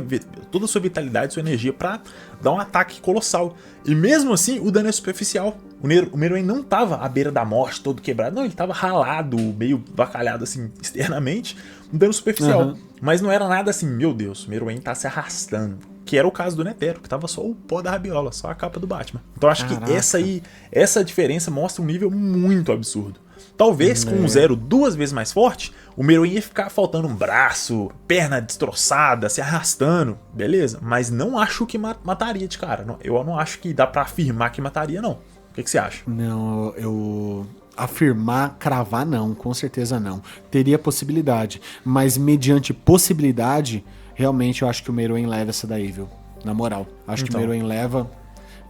vitalidade, sua energia pra dar um ataque colossal. E mesmo assim, o dano é superficial. O Meruem não tava à beira da morte, todo quebrado. Não, ele tava ralado, meio vacalhado assim, externamente. Um dano superficial. Mas não era nada assim, meu Deus, o Meruem tá se arrastando. Que era o caso do Netero, que tava só o pó da rabiola, só a capa do Batman. Então acho que essa diferença mostra um nível muito absurdo. Talvez com um zero 2 vezes mais forte, o Meruem ia ficar faltando um braço, perna destroçada, se arrastando, beleza. Mas não acho que mataria de cara. Eu não acho que dá pra afirmar que mataria, não. O que você acha? Não, eu afirmar, cravar não, com certeza não. Teria possibilidade, mas mediante possibilidade, realmente eu acho que o Meruem leva essa daí, viu? Na moral, acho que o Meruem leva,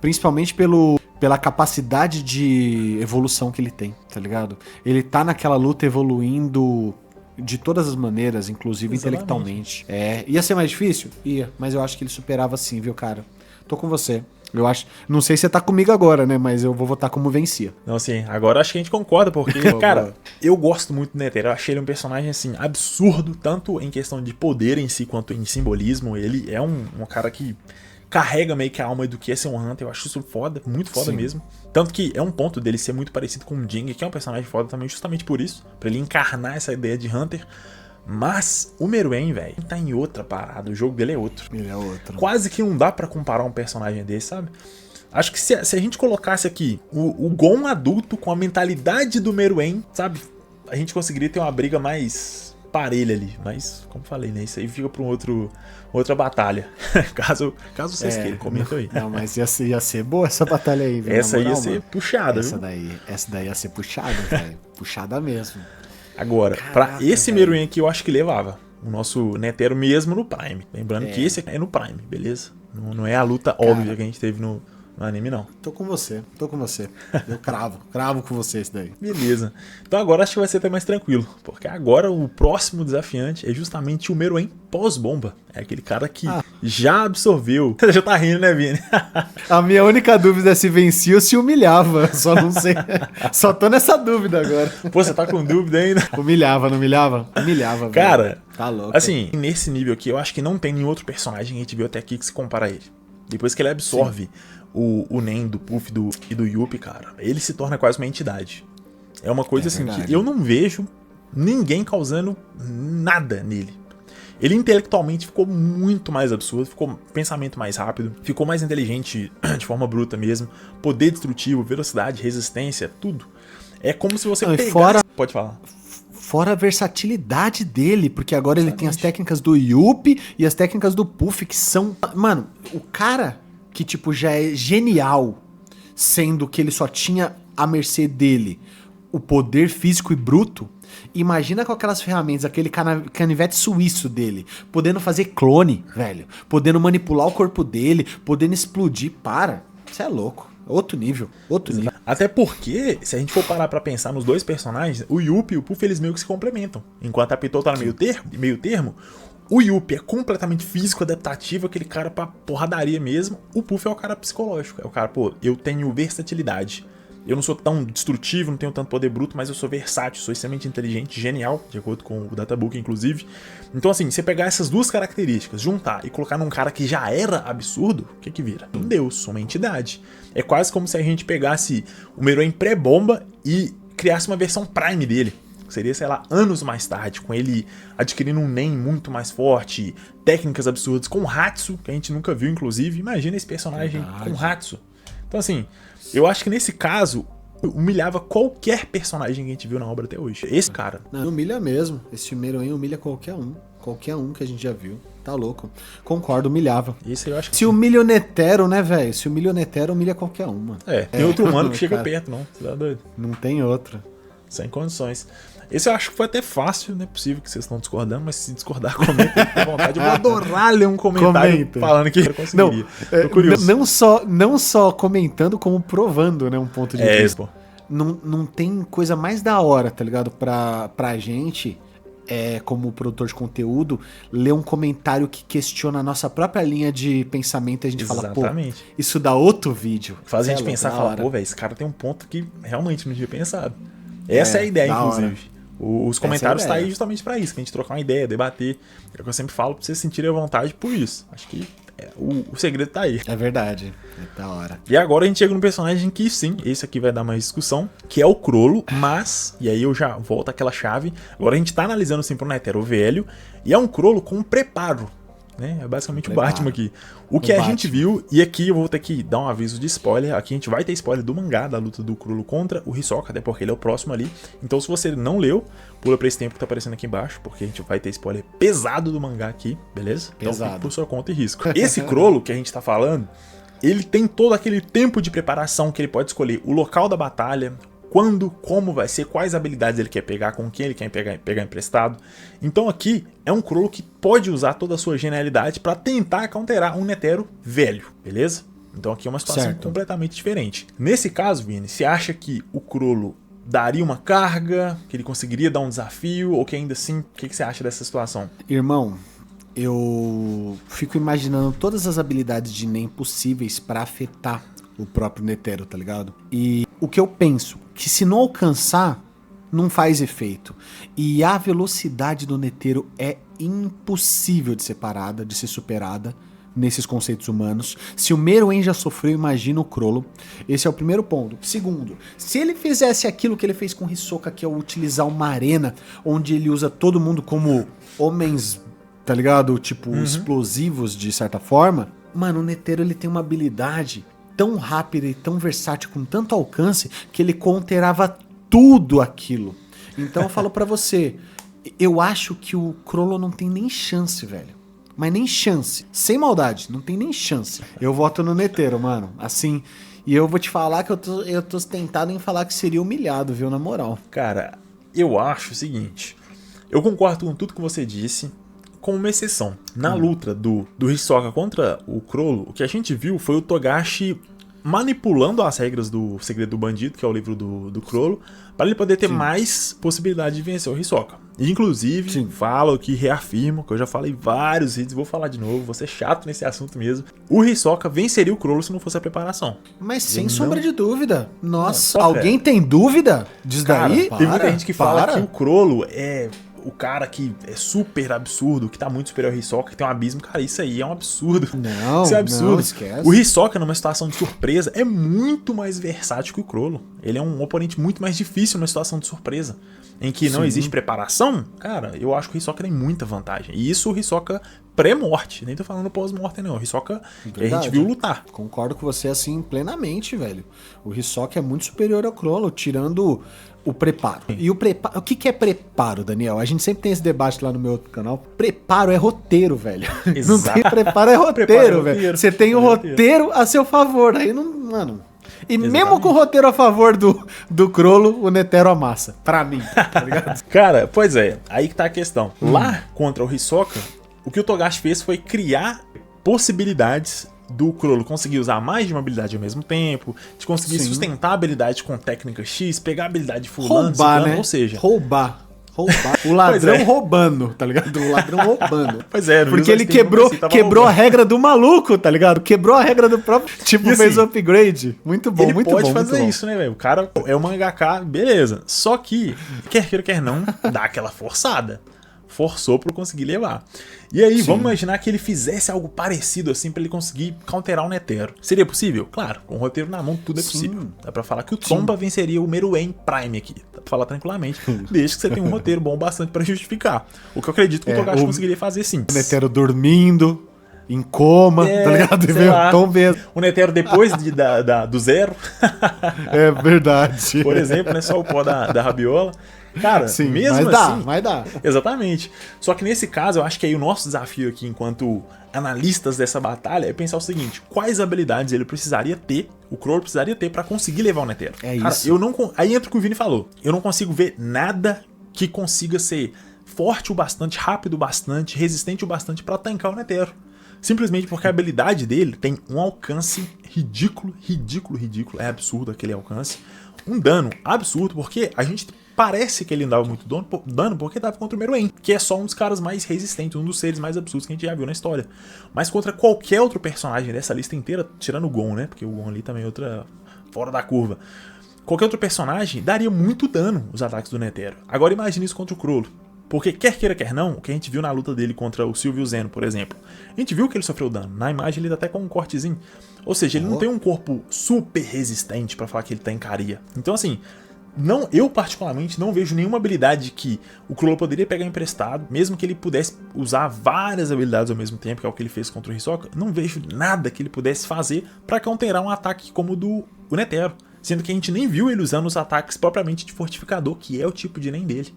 principalmente pela capacidade de evolução que ele tem, tá ligado? Ele tá naquela luta evoluindo de todas as maneiras, inclusive intelectualmente. Ia ser mais difícil? Ia, mas eu acho que ele superava sim, viu, cara? Tô com você. Eu acho. Não sei se você tá comigo agora, né? Mas eu vou votar como vencia. Não, sim. Agora acho que a gente concorda, porque, cara, eu gosto muito do Netero. Eu achei ele um personagem, assim, absurdo, tanto em questão de poder em si, quanto em simbolismo. Ele é um cara que carrega meio que a alma do que é ser um Hunter. Eu acho isso foda, muito foda mesmo. Tanto que é um ponto dele ser muito parecido com o Jing, que é um personagem foda também justamente por isso, pra ele encarnar essa ideia de Hunter. Mas o Meruem, velho, tá em outra parada, o jogo dele é outro. Ele é outro. Quase que não dá pra comparar um personagem desse, sabe? Acho que se a gente colocasse aqui o Gon adulto com a mentalidade do Meruem, sabe? A gente conseguiria ter uma briga mais parelha ali. Mas, como falei, né? Isso aí fica pra outra batalha. caso vocês queiram, comentam aí. Não, mas ia ser boa essa batalha aí, viu? Essa aí ia ser puxada, essa viu? Essa daí ia ser puxada, velho. Puxada mesmo. Agora, pra esse Meruem aqui, eu acho que levava o nosso Netero mesmo no Prime. Lembrando que esse é no Prime, beleza? Não é a luta óbvia que a gente teve no anime, não. Tô com você. Eu cravo com você isso daí. Beleza. Então agora acho que vai ser até mais tranquilo, porque agora o próximo desafiante é justamente o Meruem pós-bomba. É aquele cara que já absorveu. Você já tá rindo, né, Vini? A minha única dúvida é se vencia ou se humilhava. Só não sei. Só tô nessa dúvida agora. Pô, você tá com dúvida ainda? Humilhava, não humilhava? Humilhava, velho. Cara, tá louco. Assim, nesse nível aqui, eu acho que não tem nenhum outro personagem que a gente viu até aqui que se compara a ele. Depois que ele absorve o Nen do Puff e do Yuppie, cara, ele se torna quase uma entidade. É uma coisa assim verdade. que eu não vejo ninguém causando nada nele. Ele intelectualmente ficou muito mais absurdo, ficou pensamento mais rápido, ficou mais inteligente de forma bruta mesmo, poder destrutivo, velocidade, resistência, tudo. É como se você pegasse... Pode falar. Fora a versatilidade dele, porque agora ele tem as técnicas do Yuppie e as técnicas do Puff, que são... Mano, o cara que, tipo, já é genial, sendo que ele só tinha à mercê dele o poder físico e bruto, imagina com aquelas ferramentas, aquele canivete suíço dele, podendo fazer clone, velho, podendo manipular o corpo dele, podendo explodir. Isso é louco. Outro nível. Até porque, se a gente for parar pra pensar nos dois personagens, o Yuppie e o Puff, eles meio que se complementam. Enquanto a Pitou tá no meio termo, o Yuppie é completamente físico, adaptativo, aquele cara pra porradaria mesmo. O Puff é o cara psicológico. É o cara, pô, eu tenho versatilidade. Eu não sou tão destrutivo, não tenho tanto poder bruto, mas eu sou versátil, sou extremamente inteligente, genial, de acordo com o Databook, inclusive. Então, assim, você pegar essas duas características, juntar e colocar num cara que já era absurdo, o que vira? Um deus, uma entidade. É quase como se a gente pegasse o Meruem pré-bomba e criasse uma versão Prime dele. Seria, sei lá, anos mais tarde, com ele adquirindo um Nen muito mais forte, técnicas absurdas, com Hatsu, que a gente nunca viu, inclusive. Imagina esse personagem com Hatsu. Então, assim, eu acho que nesse caso, humilhava qualquer personagem que a gente viu na obra até hoje. Esse cara. Não, humilha mesmo. Esse Meruem humilha qualquer um. Qualquer um que a gente já viu. Tá louco. Concordo, humilhava. Isso eu acho que se humilha o Netero, né, velho? Se humilha o Netero, humilha qualquer um, mano. Tem outro humano que chega perto, não. Você tá doido? Não tem outra. Sem condições. Esse eu acho que foi até fácil, não é possível que vocês estão discordando, mas se discordar, comenta aí, à vontade. Eu vou adorar ler um comentário falando que eu conseguiria. Tô curioso. Não só comentando, como provando, né, um ponto de vista. Pô. Não tem coisa mais da hora, tá ligado? Pra gente, como produtor de conteúdo, ler um comentário que questiona a nossa própria linha de pensamento e a gente fala, pô, isso dá outro vídeo. Faz a gente pensar e falar, pô, velho, esse cara tem um ponto que realmente não tinha pensado. Essa é a ideia, inclusive. Os comentários tá aí justamente pra isso, pra gente trocar uma ideia, debater. É o que eu sempre falo pra vocês sentirem a vontade por isso. Acho que o segredo tá aí. É verdade. É da hora. E agora a gente chega num personagem que sim, esse aqui vai dar mais discussão, que é o Crollo, mas, e aí eu já volto àquela chave, agora a gente tá analisando sim pro Netero velho, e é um Crollo com um preparo. Né? É basicamente o Batman aqui. O que a gente viu, e aqui eu vou ter que dar um aviso de spoiler. Aqui a gente vai ter spoiler do mangá, da luta do Crollo contra o Hisoka, até porque ele é o próximo ali. Então se você não leu, pula pra esse tempo que tá aparecendo aqui embaixo, porque a gente vai ter spoiler pesado do mangá aqui, beleza? Pesado. Então fique por sua conta e risco. Esse Crollo que a gente tá falando, ele tem todo aquele tempo de preparação que ele pode escolher o local da batalha, quando, como vai ser, quais habilidades ele quer pegar, com quem ele quer pegar emprestado. Então aqui é um Crollo que pode usar toda a sua genialidade para tentar counterar um Netero velho, beleza? Então aqui é uma situação completamente diferente. Nesse caso, Vini, você acha que o Crollo daria uma carga, que ele conseguiria dar um desafio, ou que ainda assim, o que você acha dessa situação? Irmão, eu fico imaginando todas as habilidades de Nen possíveis para afetar o próprio Netero, tá ligado? E o que eu penso, que se não alcançar, não faz efeito. E a velocidade do Netero é impossível de ser parada, de ser superada, nesses conceitos humanos. Se o Meruem já sofreu, imagina o Chrollo. Esse é o primeiro ponto. Segundo, se ele fizesse aquilo que ele fez com o Hisoka, que é utilizar uma arena onde ele usa todo mundo como homens, tá ligado? Tipo, explosivos de certa forma. Mano, o Netero ele tem uma habilidade tão rápida e tão versátil, com tanto alcance, que ele counterava tudo aquilo. Então eu falo pra você, eu acho que o Chrollo não tem nem chance, velho. Mas nem chance. Sem maldade, não tem nem chance. Eu voto no Netero, mano. Assim, e eu vou te falar que eu tô tentado em falar que seria humilhado, viu, na moral. Cara, eu acho o seguinte, eu concordo com tudo que você disse, com uma exceção. Na luta do Hisoka contra o Chrollo, o que a gente viu foi o Togashi manipulando as regras do Segredo do Bandido, que é o livro do Chrollo, para ele poder ter mais possibilidade de vencer o Hisoka. Inclusive, falo aqui, reafirmo, que eu já falei vários vídeos, vou falar de novo, vou ser chato nesse assunto mesmo. O Hisoka venceria o Chrollo se não fosse a preparação. Mas sem sombra de dúvida. Nossa, alguém tem dúvida disso daí? Tem muita gente que fala que o Chrollo é o cara que é super absurdo, que tá muito superior ao Hisoka, que tem um abismo. Cara, isso aí é um absurdo. Não, isso é absurdo. Não, esquece. O Hisoka, numa situação de surpresa, é muito mais versátil que o Chrollo. Ele é um oponente muito mais difícil numa situação de surpresa, em que não existe preparação. Cara, eu acho que o Hisoka tem muita vantagem. E isso o Hisoka pré-morte. Nem tô falando pós-morte, não. O Hisoka que a gente viu lutar. Concordo com você, assim, plenamente, velho. O Hisoka é muito superior ao Chrollo, tirando o preparo. E o preparo... O que é preparo, Daniel? A gente sempre tem esse debate lá no meu outro canal. Preparo é roteiro, velho. Exato. Não tem preparo, é roteiro, velho. Você tem o roteiro a seu favor. Aí não... Mano... E mesmo com o roteiro a favor do Chrollo, o Netero amassa. Pra mim, tá ligado? Cara, pois é. Aí que tá a questão. Lá, contra o Hisoka, o que o Togashi fez foi criar possibilidades do Chrollo conseguir usar mais de uma habilidade ao mesmo tempo, de conseguir sustentar a habilidade com técnica X, pegar a habilidade fulano, roubar, né? Ou seja... Roubar. O ladrão roubando, tá ligado? O ladrão roubando. Pois é, porque ele quebrou a regra do maluco, tá ligado? Quebrou a regra do próprio. Tipo, assim, fez o upgrade. Muito bom, muito bom. Ele pode fazer isso, né, velho? O cara é um mangaka, beleza. Só que, quer queira, quer não, dá aquela forçada. Forçou pra conseguir levar. E aí, vamos imaginar que ele fizesse algo parecido assim pra ele conseguir counterar o Netero. Seria possível? Claro, com o roteiro na mão tudo é possível. Dá pra falar que o Tomba venceria o Meruem Prime aqui. Dá pra falar tranquilamente. Desde que você tenha um roteiro bom bastante pra justificar. O que eu acredito que o Togashi conseguiria fazer sim. O Netero dormindo, em coma, tá ligado? O Netero depois do zero. É verdade. Por exemplo, né? Só o pó da rabiola. Cara, sim, mesmo mas dá. Exatamente. Só que nesse caso, eu acho que aí o nosso desafio aqui, enquanto analistas dessa batalha, é pensar o seguinte: quais habilidades ele precisaria ter, o Chrollo precisaria ter pra conseguir levar o Netero. Cara, isso. Aí entra o que o Vini falou. Eu não consigo ver nada que consiga ser forte o bastante, rápido o bastante, resistente o bastante pra tancar o Netero. Simplesmente porque a habilidade dele tem um alcance ridículo. É absurdo aquele alcance. Um dano absurdo, porque a gente parece que ele dava muito dano porque tava contra o Meruem, que é só um dos caras mais resistentes, um dos seres mais absurdos que a gente já viu na história. Mas contra qualquer outro personagem dessa lista inteira, tirando o Gon, né? Porque o Gon ali também é outra fora da curva. Qualquer outro personagem daria muito dano os ataques do Netero. Agora imagine isso contra o Chrollo. Porque quer queira, quer não, o que a gente viu na luta dele contra o Silvio Zeno, por exemplo, a gente viu que ele sofreu dano. Na imagem ele tá até com um cortezinho. Ou seja, ele não tem um corpo super resistente pra falar que ele tancaria. Então assim, eu particularmente não vejo nenhuma habilidade que o Chrollo poderia pegar emprestado, mesmo que ele pudesse usar várias habilidades ao mesmo tempo, que é o que ele fez contra o Hisoka. Não vejo nada que ele pudesse fazer pra counterar um ataque como o do Netero. Sendo que a gente nem viu ele usando os ataques propriamente de fortificador, que é o tipo de nem dele.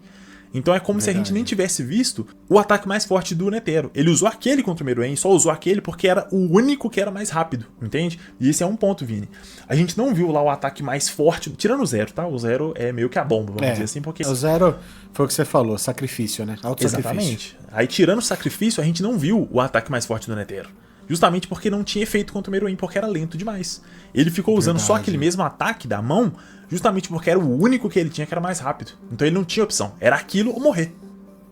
Então é como se a gente nem tivesse visto o ataque mais forte do Netero. Ele usou aquele contra o Meruem, só usou aquele porque era o único que era mais rápido, entende? E esse é um ponto, Vini. A gente não viu lá o ataque mais forte, tirando o Zero, tá? O Zero é meio que a bomba, vamos dizer assim, porque... O Zero foi o que você falou, sacrifício, né? Exatamente. Aí tirando o sacrifício, a gente não viu o ataque mais forte do Netero. Justamente porque não tinha efeito contra o Meruem, porque era lento demais. Ele ficou usando só aquele mesmo ataque da mão, justamente porque era o único que ele tinha que era mais rápido. Então ele não tinha opção. Era aquilo ou morrer.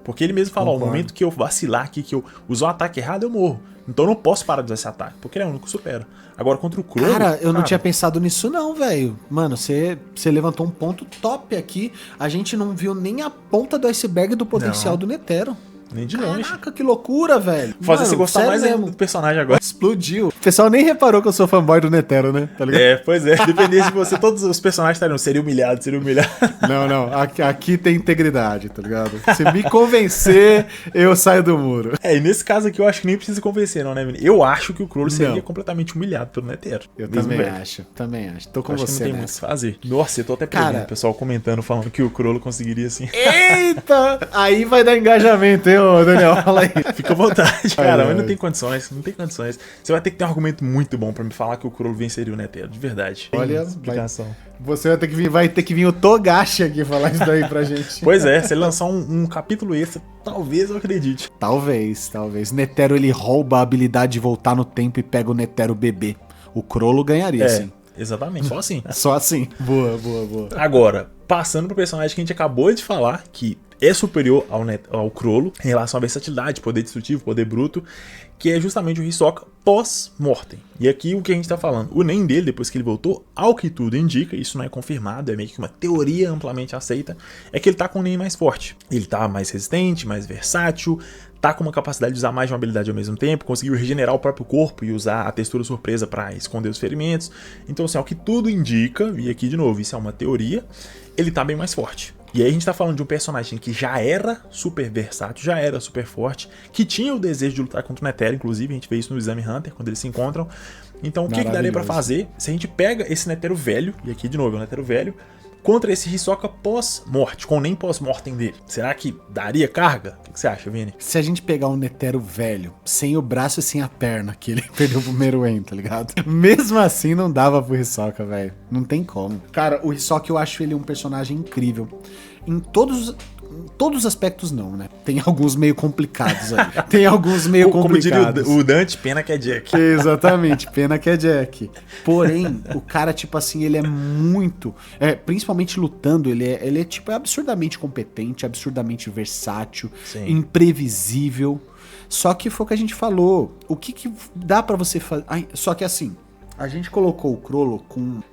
Porque ele mesmo falou, no momento que eu vacilar aqui, que eu usar o ataque errado, eu morro. Então eu não posso parar de usar esse ataque, porque ele é o único que supera. Agora contra o Chrollo... Cara, eu não tinha pensado nisso não, velho. Mano, você levantou um ponto top aqui. A gente não viu nem a ponta do iceberg do potencial do Netero. Nem de longe. Caraca, que loucura, velho. Fazer você gostar mais do personagem agora. Explodiu. O pessoal nem reparou que eu sou fanboy do Netero, né? Tá ligado? Pois é. Dependesse de você, todos os personagens estariam. Seria humilhado. Não. Aqui tem integridade, tá ligado? Se me convencer, eu saio do muro. E nesse caso aqui eu acho que nem precisa convencer, não, né, menino? Eu acho que o Crollo seria completamente humilhado pelo Netero. Eu também acho. Tô com você, que não tem muito o que fazer. Nossa, eu tô até prevendo o pessoal comentando, falando que o Crollo conseguiria assim. Eita! Aí vai dar engajamento, hein, ô Daniel? Fala aí. Fica à vontade, cara, mas não tem condições. Você vai ter que ter um argumento muito bom pra me falar que o Crollo venceria o Netero, de verdade. Olha, explicação. Você vai ter que vir o Togashi aqui falar isso daí pra gente. Pois é, se ele lançar um capítulo extra, talvez eu acredite. Talvez. Netero, ele rouba a habilidade de voltar no tempo e pega o Netero bebê. O Crollo ganharia, sim. Exatamente, só assim. Só assim. Boa. Agora, passando pro personagem que a gente acabou de falar, que é superior ao Crollo em relação à versatilidade, poder destrutivo, poder bruto, que é justamente o Hisoka pós-mortem. E aqui o que a gente tá falando, o Nen dele, depois que ele voltou, ao que tudo indica, isso não é confirmado, é meio que uma teoria amplamente aceita, é que ele tá com o Nen mais forte. Ele tá mais resistente, mais versátil, tá com uma capacidade de usar mais de uma habilidade ao mesmo tempo, conseguiu regenerar o próprio corpo e usar a textura surpresa para esconder os ferimentos. Então, assim, ao que tudo indica, e aqui de novo, isso é uma teoria, ele tá bem mais forte. E aí a gente tá falando de um personagem que já era super versátil, já era super forte, que tinha o desejo de lutar contra o Netero, inclusive a gente vê isso no Exame Hunter, quando eles se encontram. Então o que daria pra fazer se a gente pega esse Netero velho, e aqui de novo é o Netero velho, contra esse Hisoka pós-morte, com nem pós-mortem dele? Será que daria carga? O que você acha, Vini? Se a gente pegar um Netero velho, sem o braço e sem a perna, que ele perdeu pro Meruem, tá ligado? Mesmo assim, não dava pro Hisoka, velho. Não tem como. Cara, o Hisoka, eu acho ele um personagem incrível. Em todos os aspectos não, né? Tem alguns meio complicados aí. Como diria o Dante, pena que é Jack. Exatamente, pena que é Jack. Porém, o cara, tipo assim, ele é muito... principalmente lutando, ele é tipo, absurdamente competente, absurdamente versátil, imprevisível. Só que foi o que a gente falou. O que dá pra você fazer... Só que assim... A gente colocou o Crollo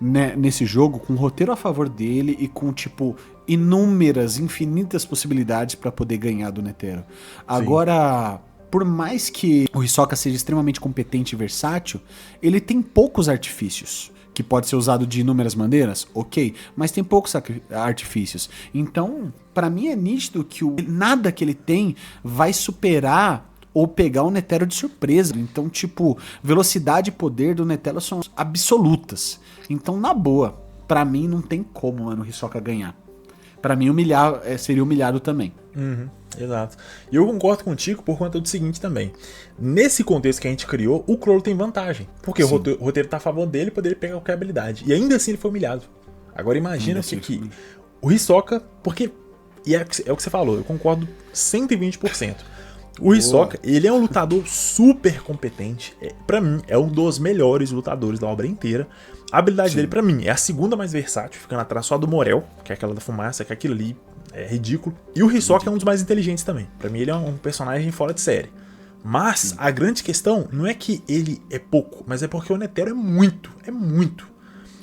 nesse jogo com um roteiro a favor dele e com, tipo, infinitas possibilidades pra poder ganhar do Netero. Agora, por mais que o Hisoka seja extremamente competente e versátil, ele tem poucos artifícios. Que pode ser usado de inúmeras maneiras, ok, mas tem poucos artifícios. Então, pra mim é nítido que nada que ele tem vai superar ou pegar o Netero de surpresa. Então, tipo, velocidade e poder do Netero são absolutas. Então, na boa, pra mim não tem como, mano, o Hisoka ganhar. Pra mim, seria humilhado também. Exato. E eu concordo contigo por conta do seguinte também. Nesse contexto que a gente criou, o Crollo tem vantagem. Porque o roteiro tá a favor dele, poder pegar qualquer habilidade. E ainda assim ele foi humilhado. Agora imagina que o Hisoka, porque... E é o que você falou, eu concordo 120%. O Hisoka, ele é um lutador super competente. Pra mim, é um dos melhores lutadores da obra inteira. A habilidade dele, pra mim, é a segunda mais versátil, ficando atrás só do Morel, que é aquela da fumaça, que aquilo ali é ridículo. E o Hisoka é um dos mais inteligentes também. Pra mim, ele é um personagem fora de série. Mas a grande questão não é que ele é pouco, mas é porque o Netero é muito.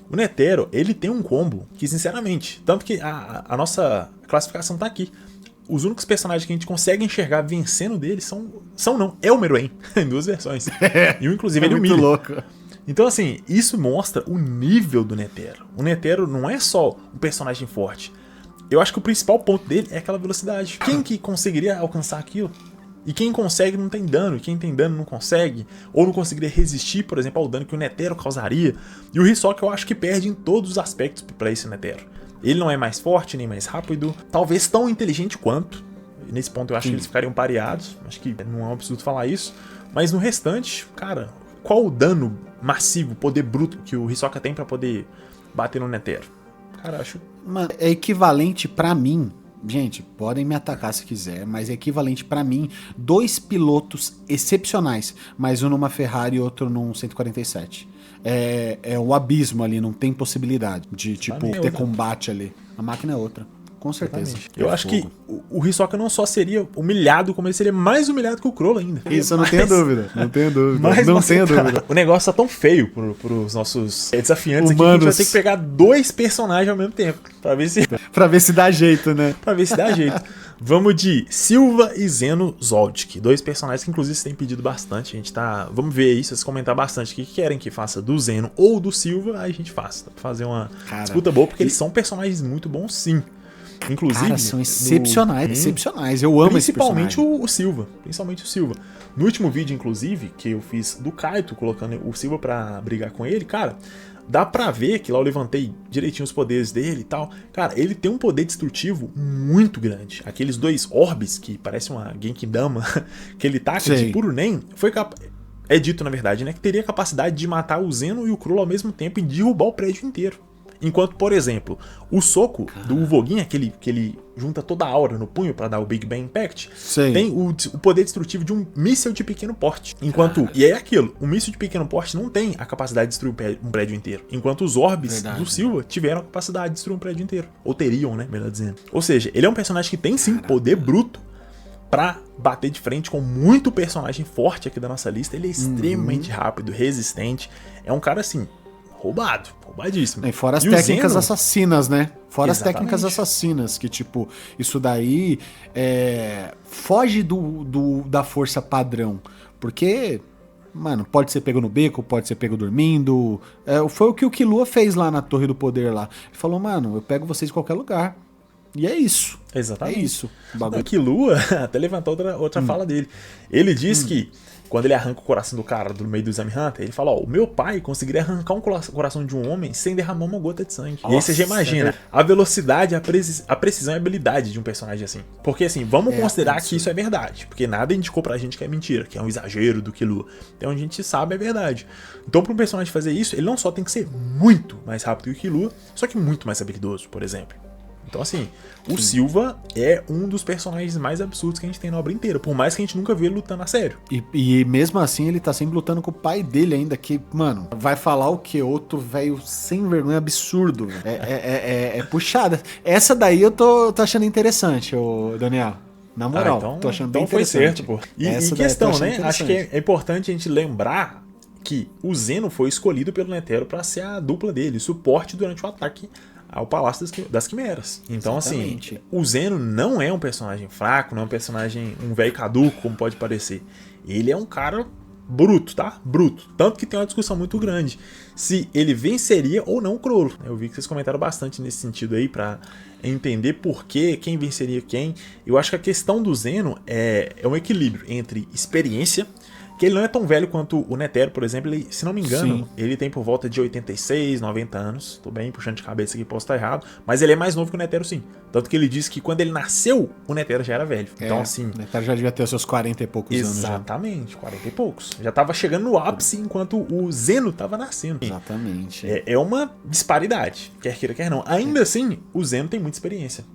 O Netero, ele tem um combo que, sinceramente, tanto que a nossa classificação tá aqui. Os únicos personagens que a gente consegue enxergar vencendo dele é o Meruem, em duas versões. E inclusive ele humilha. Louco. Então, assim, isso mostra o nível do Netero. O Netero não é só um personagem forte. Eu acho que o principal ponto dele é aquela velocidade. Quem que conseguiria alcançar aquilo? E quem consegue não tem dano, e quem tem dano não consegue, ou não conseguiria resistir, por exemplo, ao dano que o Netero causaria. E o Hisoka eu acho que perde em todos os aspectos para esse Netero. Ele não é mais forte, nem mais rápido, talvez tão inteligente quanto. Nesse ponto eu acho que eles ficariam pareados, acho que não é um absurdo falar isso. Mas no restante, cara, qual o dano massivo, poder bruto que o Hisoka tem pra poder bater no Netero? Cara, acho... Mano, é equivalente pra mim, gente, podem me atacar se quiser, mas é equivalente pra mim, 2 pilotos excepcionais, mas um numa Ferrari e outro num 147. É um abismo ali, não tem possibilidade de, tipo, ter combate ali. A máquina é outra, com certeza. Eu acho que o Hisoka não só seria humilhado, como ele seria mais humilhado que o Crollo ainda. Isso eu não tenho dúvida, não tenho dúvida. O negócio tá tão feio pros nossos desafiantes humanos aqui que a gente vai ter que pegar 2 personagens ao mesmo tempo, pra ver se dá jeito, né? Pra ver se dá jeito. Vamos de Silva e Zeno Zoldyck, 2 personagens que inclusive vocês têm pedido bastante. A gente tá. Vamos ver aí, se vocês comentar bastante o que querem que faça do Zeno ou do Silva, aí a gente faz. Dá pra fazer uma disputa boa, porque eles são personagens muito bons, sim. Inclusive. Cara, são excepcionais, excepcionais. Eu amo principalmente o Silva. Principalmente o Silva. No último vídeo, inclusive, que eu fiz do Kaito, colocando o Silva pra brigar com ele, cara. Dá pra ver que lá eu levantei direitinho os poderes dele e tal. Cara, ele tem um poder destrutivo muito grande. Aqueles 2 orbes, que parece uma Genkidama, que ele taca de puro Nen, é dito, na verdade, né, que teria capacidade de matar o Zeno e o Chrollo ao mesmo tempo e derrubar o prédio inteiro. Enquanto, por exemplo, o soco do Voguinha, que ele junta toda a aura no punho pra dar o Big Bang Impact, tem o poder destrutivo de um míssil de pequeno porte. E é aquilo, o míssil de pequeno porte não tem a capacidade de destruir um prédio inteiro. Enquanto os orbes do Silva tiveram a capacidade de destruir um prédio inteiro. Ou teriam, né, melhor dizendo. Ou seja, ele é um personagem que tem sim poder bruto pra bater de frente com muito personagem forte aqui da nossa lista. Ele é extremamente rápido, resistente. É um cara assim... roubadíssimo. E fora as técnicas assassinas, né? Fora as técnicas assassinas, que tipo, isso daí foge da força padrão. Porque, mano, pode ser pego no beco, pode ser pego dormindo. Foi o que o Killua fez lá na Torre do Poder lá. Ele falou, mano, eu pego vocês em qualquer lugar. E é isso. Exatamente. É isso. O Killua até levantou outra fala dele. Ele diz que quando ele arranca o coração do cara do meio do Exame Hunter, ele fala, ó, o meu pai conseguiria arrancar um coração de um homem sem derramar uma gota de sangue. Nossa, e aí você já imagina a velocidade, a precisão e a habilidade de um personagem assim. Porque assim, vamos considerar que isso é verdade. Porque nada indicou pra gente que é mentira, que é um exagero do Killua. Então a gente sabe a verdade. Então pra um personagem fazer isso, ele não só tem que ser muito mais rápido que o Killua, só que muito mais habilidoso, por exemplo. Então, assim, o Silva é um dos personagens mais absurdos que a gente tem na obra inteira, por mais que a gente nunca vê ele lutando a sério. E mesmo assim, ele tá sempre lutando com o pai dele ainda, que, mano, vai falar o que? Outro velho sem vergonha absurdo. É puxada. Essa daí eu tô achando interessante, ô Daniel. Na moral, tô achando bem interessante. Então foi certo, pô. E questão, né? Acho que é importante a gente lembrar que o Zeno foi escolhido pelo Netero pra ser a dupla dele, suporte durante o ataque ao Palácio das Quimeras. Então, exatamente. Assim, o Zeno não é um personagem fraco, não é um personagem, um velho caduco, como pode parecer. Ele é um cara bruto, tá? Bruto. Tanto que tem uma discussão muito grande se ele venceria ou não o Chrollo. Eu vi que vocês comentaram bastante nesse sentido aí, pra entender por quê, quem venceria quem. Eu acho que a questão do Zeno é um equilíbrio entre experiência, que ele não é tão velho quanto o Netero, por exemplo. Ele, se não me engano, ele tem por volta de 86, 90 anos. Tô bem puxando de cabeça aqui, posso estar errado. Mas ele é mais novo que o Netero, sim. Tanto que ele diz que quando ele nasceu, o Netero já era velho. Então, assim... O Netero já devia ter os seus 40 e poucos anos já. Exatamente, 40 e poucos. Já tava chegando no ápice enquanto o Zeno tava nascendo. Exatamente. É uma disparidade, quer queira, quer não. Ainda assim, o Zeno tem muita experiência.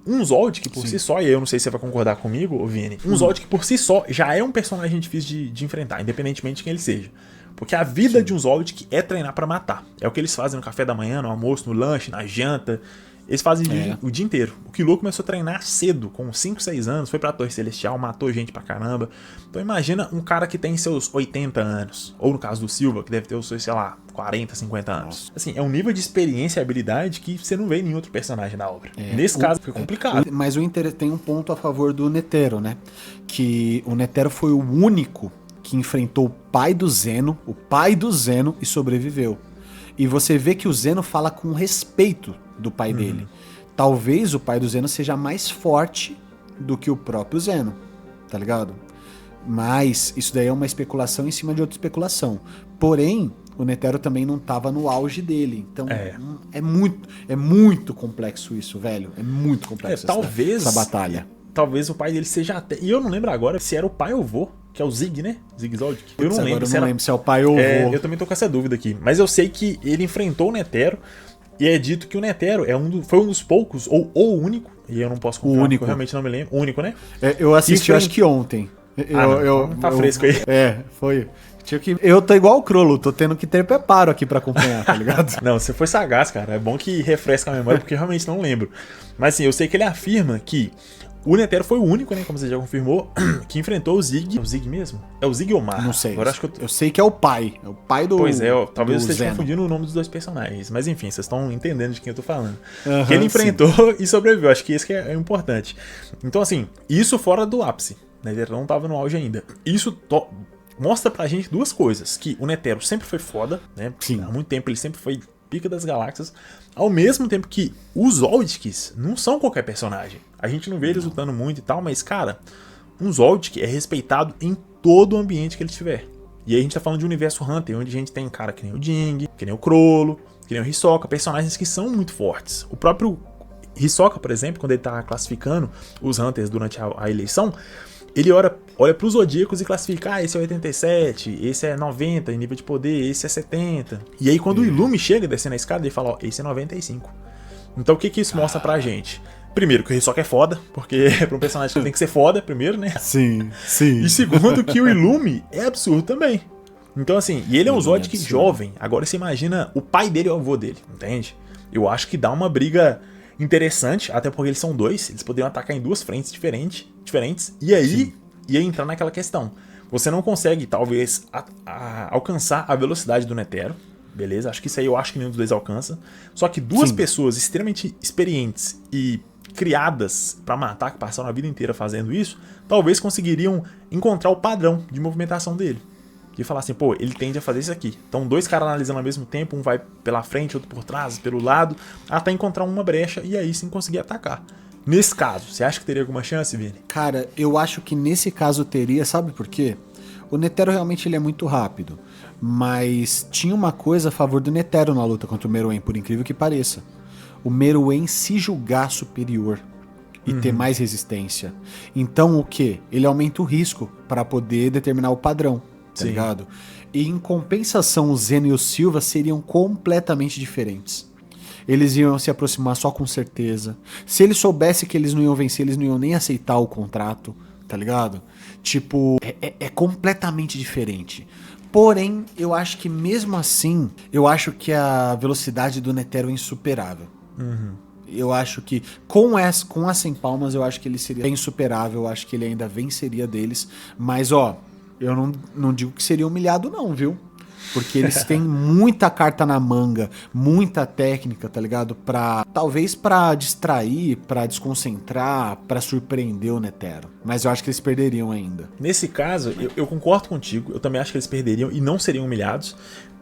Um Zoldyck por si só, e eu não sei se você vai concordar comigo, Vini, um Zoldyck por si só já é um personagem difícil de enfrentar, independentemente de quem ele seja. Porque a vida de um Zoldyck é treinar pra matar. É o que eles fazem no café da manhã, no almoço, no lanche, na janta. Eles fazem o dia inteiro. O Killua começou a treinar cedo, com 5, 6 anos, foi pra Torre Celestial, matou gente pra caramba. Então imagina um cara que tem seus 80 anos, ou no caso do Silva, que deve ter os seus, sei lá, 40, 50 anos. Assim, é um nível de experiência e habilidade que você não vê em nenhum outro personagem da obra. Nesse caso, fica complicado. Mas o Inter tem um ponto a favor do Netero, né? Que o Netero foi o único que enfrentou o pai do Zeno, e sobreviveu. E você vê que o Zeno fala com respeito do pai dele. Talvez o pai do Zeno seja mais forte do que o próprio Zeno, tá ligado? Mas isso daí é uma especulação em cima de outra especulação. Porém, o Netero também não tava no auge dele. Então, é muito complexo isso, velho. É muito complexo essa batalha. Talvez o pai dele seja até... E eu não lembro agora se era o pai ou o vô, que é o Zig, né? Zig Zoldyck. Eu não lembro. Eu não lembro se é o pai ou o vô. Eu também tô com essa dúvida aqui. Mas eu sei que ele enfrentou o Netero. E é dito que o Netero foi um dos poucos, ou o único, e eu não posso confirmar, porque eu realmente não me lembro. O único, né? Eu assisti, acho que ontem. Tá fresco aí. Foi. Eu tô igual o Chrollo, tô tendo que ter preparo aqui pra acompanhar, tá ligado? Não, você foi sagaz, cara. É bom que refresca a memória, porque eu realmente não lembro. Mas assim, eu sei que ele afirma que O Netero foi o único, né, como você já confirmou, que enfrentou o Zig. É o Zig mesmo? É o Zig ou o Mar? Não sei. Agora acho que eu sei que é o pai. É o pai do. Pois é, talvez eu esteja Zeno. confundindo o nome dos dois personagens. Mas enfim, vocês estão entendendo de quem eu tô falando. Uhum, que ele enfrentou e sobreviveu. Acho que isso que é importante. Então, assim, isso fora do ápice. Né, ele não tava no auge ainda. Isso mostra pra gente duas coisas. Que o Netero sempre foi foda, né? Sim. Há muito tempo ele sempre foi pica das galáxias. Ao mesmo tempo que os Zoldyks não são qualquer personagem. A gente não vê eles lutando muito e tal, mas, cara, um Zoldyck é respeitado em todo o ambiente que ele estiver. E aí a gente tá falando de universo Hunter, onde a gente tem cara que nem o Ding, que nem o Crollo, que nem o Hisoka, personagens que são muito fortes. O próprio Hisoka, por exemplo, quando ele tá classificando os Hunters durante a eleição, ele olha pros Zodíacos e classifica, esse é 87, esse é 90 em nível de poder, esse é 70. E aí quando o Illumi chega descendo a escada, ele fala, esse é 95. Então o que isso mostra pra gente? Primeiro, que o Hisoka é foda, porque é pra um personagem que tem que ser foda, primeiro, né? Sim, sim. E segundo, que o Illumi é absurdo também. Então assim, e ele é um Zodiac jovem. Agora você imagina o pai dele e o avô dele, entende? Eu acho que dá uma briga interessante, até porque eles são dois, eles poderiam atacar em duas frentes diferentes, e aí ia entrar naquela questão. Você não consegue, talvez, alcançar a velocidade do Netero, beleza? Acho que isso aí eu acho que nenhum dos dois alcança. Só que duas pessoas extremamente experientes e criadas pra matar, que passaram a vida inteira fazendo isso, talvez conseguiriam encontrar o padrão de movimentação dele. E falar assim, pô, ele tende a fazer isso aqui. Então, dois caras analisando ao mesmo tempo, um vai pela frente, outro por trás, pelo lado, até encontrar uma brecha e aí sim conseguir atacar. Nesse caso, você acha que teria alguma chance, Vini? Cara, eu acho que nesse caso teria, sabe por quê? O Netero realmente ele é muito rápido, mas tinha uma coisa a favor do Netero na luta contra o Meruem, por incrível que pareça. O Meruem se julgar superior e ter mais resistência. Então o quê? Ele aumenta o risco para poder determinar o padrão. Tá ligado? E em compensação, o Zeno e o Silva seriam completamente diferentes. Eles iam se aproximar só com certeza. Se ele soubesse que eles não iam vencer, eles não iam nem aceitar o contrato, tá ligado? Tipo, é completamente diferente. Porém, eu acho que mesmo assim, eu acho que a velocidade do Netero é insuperável. Eu acho que com as 100 palmas, eu acho que ele seria insuperável. Eu acho que ele ainda venceria deles. Mas, ó, eu não digo que seria humilhado não, viu? Porque eles têm muita carta na manga, muita técnica, tá ligado? Talvez pra distrair, pra desconcentrar, pra surpreender o Netero. Mas eu acho que eles perderiam ainda. Nesse caso, eu concordo contigo. Eu também acho que eles perderiam e não seriam humilhados.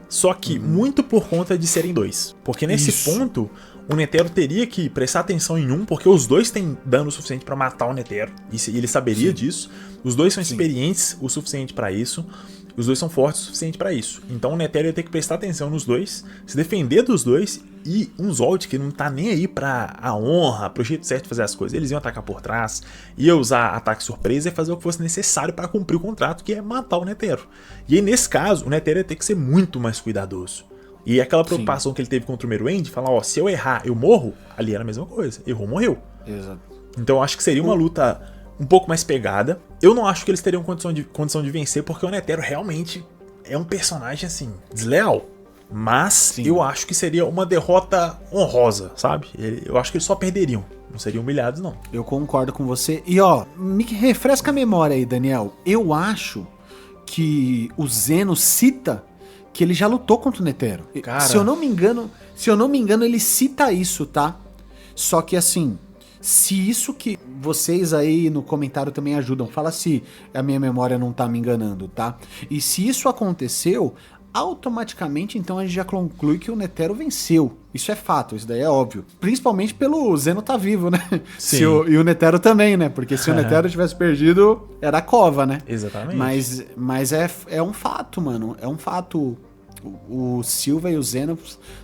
Só que muito por conta de serem dois. Porque nesse ponto, o Netero teria que prestar atenção em um, porque os dois têm dano suficiente pra matar o Netero. E ele saberia disso. Os dois são experientes o suficiente pra isso. Os dois são fortes o suficiente pra isso. Então o Netero ia ter que prestar atenção nos dois, se defender dos dois, e um Zolt que não tá nem aí pra a honra, pro jeito certo de fazer as coisas. Eles iam atacar por trás, ia usar ataque surpresa e fazer o que fosse necessário para cumprir o contrato, que é matar o Netero. E aí nesse caso, o Netero ia ter que ser muito mais cuidadoso. E aquela preocupação que ele teve contra o Meruem, de falar, ó, se eu errar, eu morro, ali era a mesma coisa. Errou, morreu. Exato. Então eu acho que seria uma luta um pouco mais pegada. Eu não acho que eles teriam condição de vencer, porque o Netero realmente é um personagem, assim, desleal. Mas eu acho que seria uma derrota honrosa, sabe? Eu acho que eles só perderiam. Não seriam humilhados, não. Eu concordo com você. E ó, me refresca a memória aí, Daniel. Eu acho que o Zeno cita que ele já lutou contra o Netero. Cara... Se eu não me engano, ele cita isso, tá? Só que assim, se isso que vocês aí no comentário também ajudam, fala se a minha memória não tá me enganando, tá? E se isso aconteceu, automaticamente então a gente já conclui que o Netero venceu. Isso é fato, isso daí é óbvio. Principalmente pelo Zeno tá vivo, né? Sim. E o Netero também, né? Porque se o Netero tivesse perdido, era a cova, né? Exatamente. Mas é um fato, mano. É um fato. O Silva e o Zeno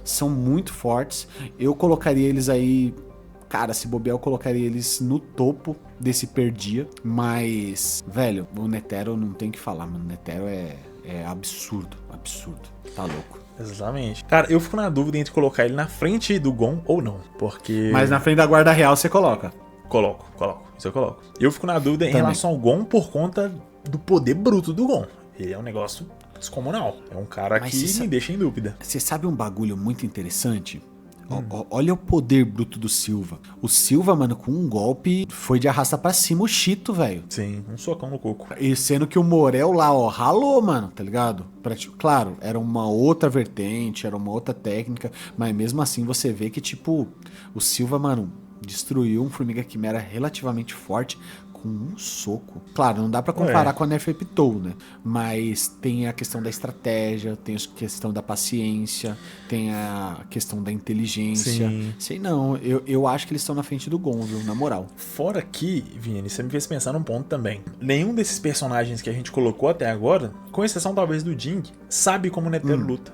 são muito fortes. Eu colocaria eles aí... Cara, se bobear, eu colocaria eles no topo desse perdia. Mas, velho, o Netero não tem o que falar, mano. O Netero é absurdo, absurdo. Tá louco. Exatamente. Cara, eu fico na dúvida entre colocar ele na frente do Gon ou não, porque... Mas na frente da guarda real você coloca. Coloco. Isso eu coloco. Eu fico na dúvida em relação ao Gon por conta do poder bruto do Gon. Ele é um negócio descomunal. É um cara que me deixa em dúvida. Você sabe um bagulho muito interessante? Olha o poder bruto do Silva. O Silva, mano, com um golpe, foi de arrasta pra cima o Cheeto, velho. Sim, um socão no coco. E sendo que o Morel lá, ó, ralou, mano, tá ligado? Claro, era uma outra vertente, era uma outra técnica, mas mesmo assim você vê que, tipo, o Silva, mano, destruiu um Formiga Quimera relativamente forte com um soco. Claro, não dá pra comparar com a Neferpitou, né? Mas tem a questão da estratégia, tem a questão da paciência, tem a questão da inteligência. Sim. Sei não, eu acho que eles estão na frente do Gon, viu? Na moral. Fora que, Vini, você me fez pensar num ponto também. Nenhum desses personagens que a gente colocou até agora, com exceção talvez do Jing, sabe como o Netero luta.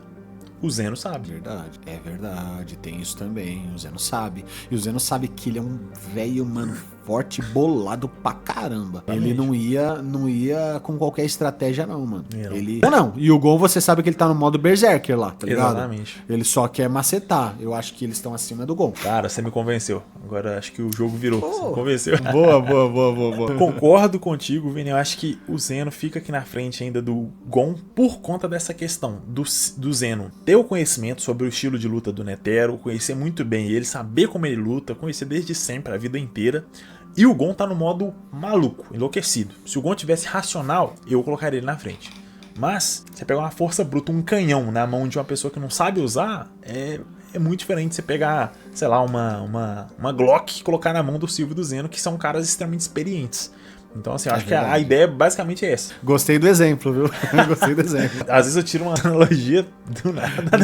O Zeno sabe. É verdade, tem isso também. O Zeno sabe. E o Zeno sabe que ele é um velho, mano, forte, bolado pra caramba. Ele não ia com qualquer estratégia, não, mano. Ele. Não. E o Gon, você sabe que ele tá no modo Berserker lá, tá ligado? Exatamente. Ele só quer macetar. Eu acho que eles estão acima do Gon. Cara, você me convenceu. Agora acho que o jogo virou. Você me convenceu. Boa. Concordo contigo, Vini. Eu acho que o Zeno fica aqui na frente ainda do Gon por conta dessa questão do Zeno ter o conhecimento sobre o estilo de luta do Netero, conhecer muito bem ele, saber como ele luta, conhecer desde sempre, a vida inteira. E o Gon tá no modo maluco, enlouquecido. Se o Gon tivesse racional, eu colocaria ele na frente. Mas, você pegar uma força bruta, um canhão na mão de uma pessoa que não sabe usar, é muito diferente você pegar, sei lá, uma Glock e colocar na mão do Silva e do Zeno, que são caras extremamente experientes. Então, assim, eu acho que a ideia basicamente é essa. Gostei do exemplo, viu? Gostei do exemplo. Às vezes eu tiro uma analogia do nada.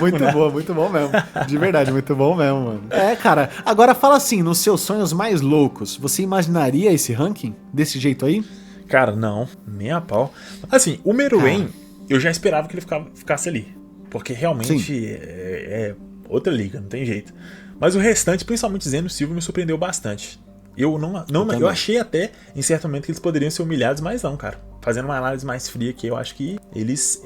Muito bom mesmo. De verdade, muito bom mesmo, mano. É, cara. Agora fala assim, nos seus sonhos mais loucos, você imaginaria esse ranking desse jeito aí? Cara, não. Nem a pau. Assim, o Meruem, eu já esperava que ele ficasse ali. Porque realmente é outra liga, não tem jeito. Mas o restante, principalmente Zeno e Silva, me surpreendeu bastante. Eu achei até, em certo momento, que eles poderiam ser humilhados, mas não, cara. Fazendo uma análise mais fria aqui, eu acho que eles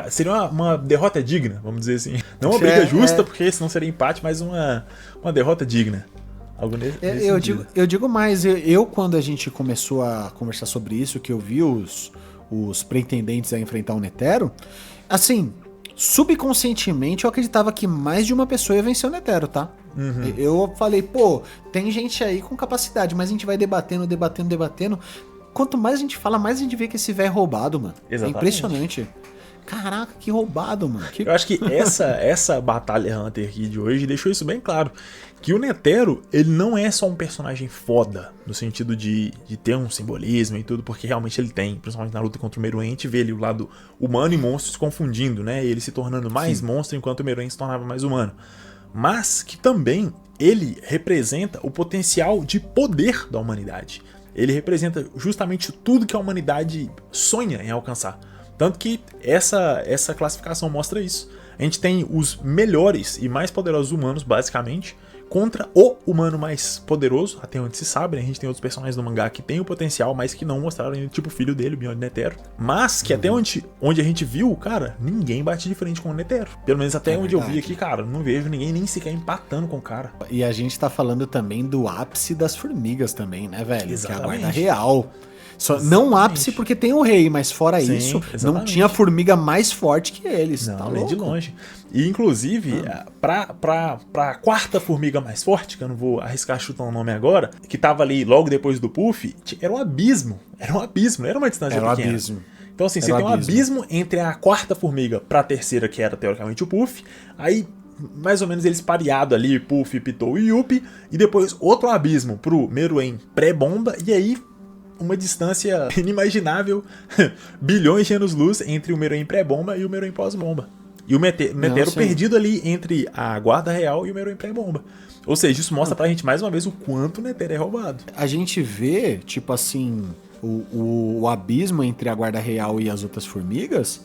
seria uma derrota digna, vamos dizer assim. Não uma briga justa, porque senão seria empate, mas uma derrota digna. Algo nesse eu digo mais, quando a gente começou a conversar sobre isso, que eu vi os pretendentes a enfrentar o Netero, assim, subconscientemente eu acreditava que mais de uma pessoa ia vencer o Netero, tá? Uhum. Eu falei, pô, tem gente aí com capacidade, mas a gente vai debatendo. Quanto mais a gente fala, mais a gente vê que esse velho é roubado, mano. Exatamente. É impressionante. Caraca, que roubado, mano. Eu acho que essa batalha Hunter aqui de hoje deixou isso bem claro. Que o Netero, ele não é só um personagem foda, no sentido de ter um simbolismo e tudo, porque realmente ele tem. Principalmente na luta contra o Meruem, a gente vê ele o lado humano e monstro se confundindo, né? Ele se tornando mais monstro, enquanto o Meruem se tornava mais humano. Mas que também ele representa o potencial de poder da humanidade. Ele representa justamente tudo que a humanidade sonha em alcançar. Tanto que essa classificação mostra isso. A gente tem os melhores e mais poderosos humanos, basicamente, contra o humano mais poderoso, até onde se sabe, né? A gente tem outros personagens do mangá que tem o potencial, mas que não mostraram ainda, tipo o filho dele, o Beyond Netero. Mas que até onde a gente viu, cara, ninguém bate de frente com o Netero. Pelo menos até onde eu vi aqui, cara, não vejo ninguém nem sequer empatando com o cara. E a gente tá falando também do ápice das formigas também, né, velho? Exatamente. Que é a guarda real. Não ápice porque tem o rei, mas fora isso, exatamente. Não tinha formiga mais forte que eles. Não, tá nem louco? de longe. E inclusive, pra quarta formiga mais forte, que eu não vou arriscar chutar o nome agora, que tava ali logo depois do Puff, era um abismo. Não era uma distância pequena. Era um abismo. Então assim, você tem um abismo entre a quarta formiga pra terceira, que era teoricamente o Puff, aí mais ou menos eles pareados ali, Puff, Pitou e Yuppie, e depois outro abismo pro Meruem pré-bomba, e aí uma distância inimaginável, bilhões de anos-luz entre o Meruem pré-bomba e o Meruem pós-bomba. E o Netero perdido ali entre a guarda real e o Meruem pré-bomba. Ou seja, isso mostra pra gente mais uma vez o quanto o Netero é roubado. A gente vê, tipo assim, o abismo entre a guarda real e as outras formigas,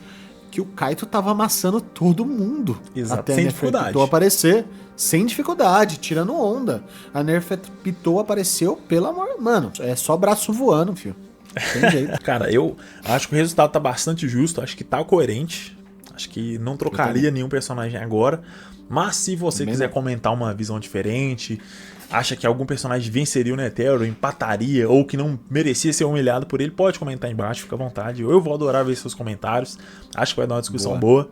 que o Kaito tava amassando todo mundo. Exato, até sem a dificuldade. Aparecer sem dificuldade, tirando onda. A Neferpitou apareceu, pelo amor... Mano, é só braço voando, filho. Tem jeito. Cara, eu acho que o resultado tá bastante justo, acho que tá coerente. Acho que não trocaria nenhum personagem agora. Mas se você quiser comentar uma visão diferente, acha que algum personagem venceria o Netero, empataria, ou que não merecia ser humilhado por ele, pode comentar aí embaixo, fica à vontade. Eu vou adorar ver seus comentários. Acho que vai dar uma discussão boa.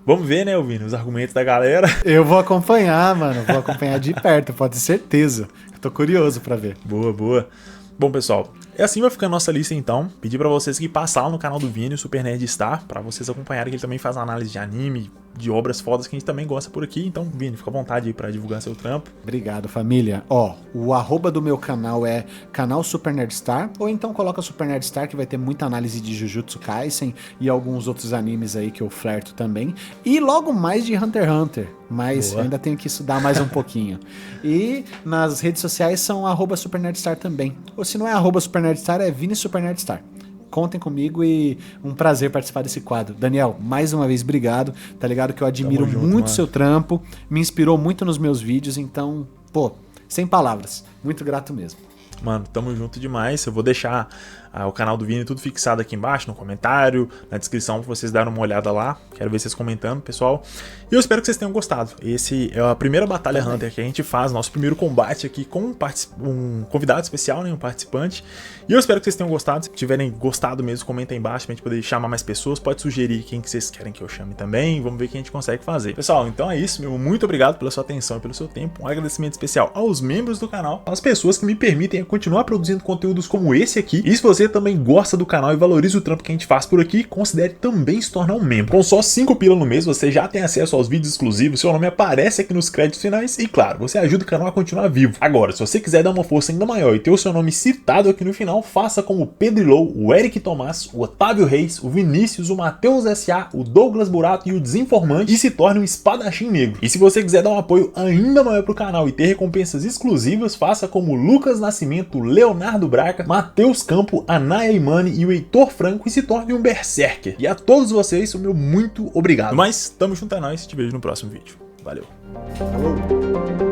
Vamos ver, né, Vini, os argumentos da galera. Eu vou acompanhar, mano. Vou acompanhar de perto, pode ter certeza. Eu tô curioso pra ver. Boa, boa. Bom, pessoal, assim vai ficando a nossa lista então. Pedir pra vocês que passaram no canal do Vini, o Super Nerd Star, pra vocês acompanharem que ele também faz análise de anime, de obras fodas que a gente também gosta por aqui. Então, Vini, fica à vontade aí pra divulgar seu trampo. Obrigado, família. Ó, o arroba do meu canal é canal Super Nerd Star, ou então coloca Super Nerd Star, que vai ter muita análise de Jujutsu Kaisen e alguns outros animes aí que eu flerto também. E logo mais de Hunter x Hunter, mas eu ainda tenho que estudar mais um pouquinho. E nas redes sociais são arroba Super Nerd Star também. Ou se não é arroba Super Nerd Star, é Vini Super Nerd Star. Contem comigo e um prazer participar desse quadro. Daniel, mais uma vez, obrigado. Tá ligado que eu admiro muito seu trampo, me inspirou muito nos meus vídeos, então, pô, sem palavras. Muito grato mesmo. Mano, tamo junto demais. Eu vou deixar o canal do Vini tudo fixado aqui embaixo, no comentário, na descrição, pra vocês darem uma olhada lá. Quero ver vocês comentando, pessoal. E eu espero que vocês tenham gostado. Esse é a primeira Batalha Hunter que a gente faz, nosso primeiro combate aqui com um convidado especial, né, um participante. E eu espero que vocês tenham gostado. Se tiverem gostado mesmo, comenta aí embaixo pra gente poder chamar mais pessoas. Pode sugerir quem que vocês querem que eu chame também. Vamos ver o que a gente consegue fazer. Pessoal, então é isso. Meu muito obrigado pela sua atenção e pelo seu tempo. Um agradecimento especial aos membros do canal, às pessoas que me permitem continuar produzindo conteúdos como esse aqui. E se você também gosta do canal e valoriza o trampo que a gente faz por aqui, considere também se tornar um membro. Com só 5 pila no mês, você já tem acesso aos vídeos exclusivos, seu nome aparece aqui nos créditos finais e, claro, você ajuda o canal a continuar vivo. Agora, se você quiser dar uma força ainda maior e ter o seu nome citado aqui no final, faça como o Pedro Ilou, o Eric Tomás, o Otávio Reis, o Vinícius, o Matheus S.A., o Douglas Burato e o Desinformante e se torne um espadachim negro. E se você quiser dar um apoio ainda maior pro canal e ter recompensas exclusivas, faça como o Lucas Nascimento, Leonardo Braca, Matheus Campo, Anaya Imani e o Heitor Franco e se torne um berserker. E a todos vocês, o meu muito obrigado. Mas tamo junto a nós, te vejo no próximo vídeo. Valeu. Falou.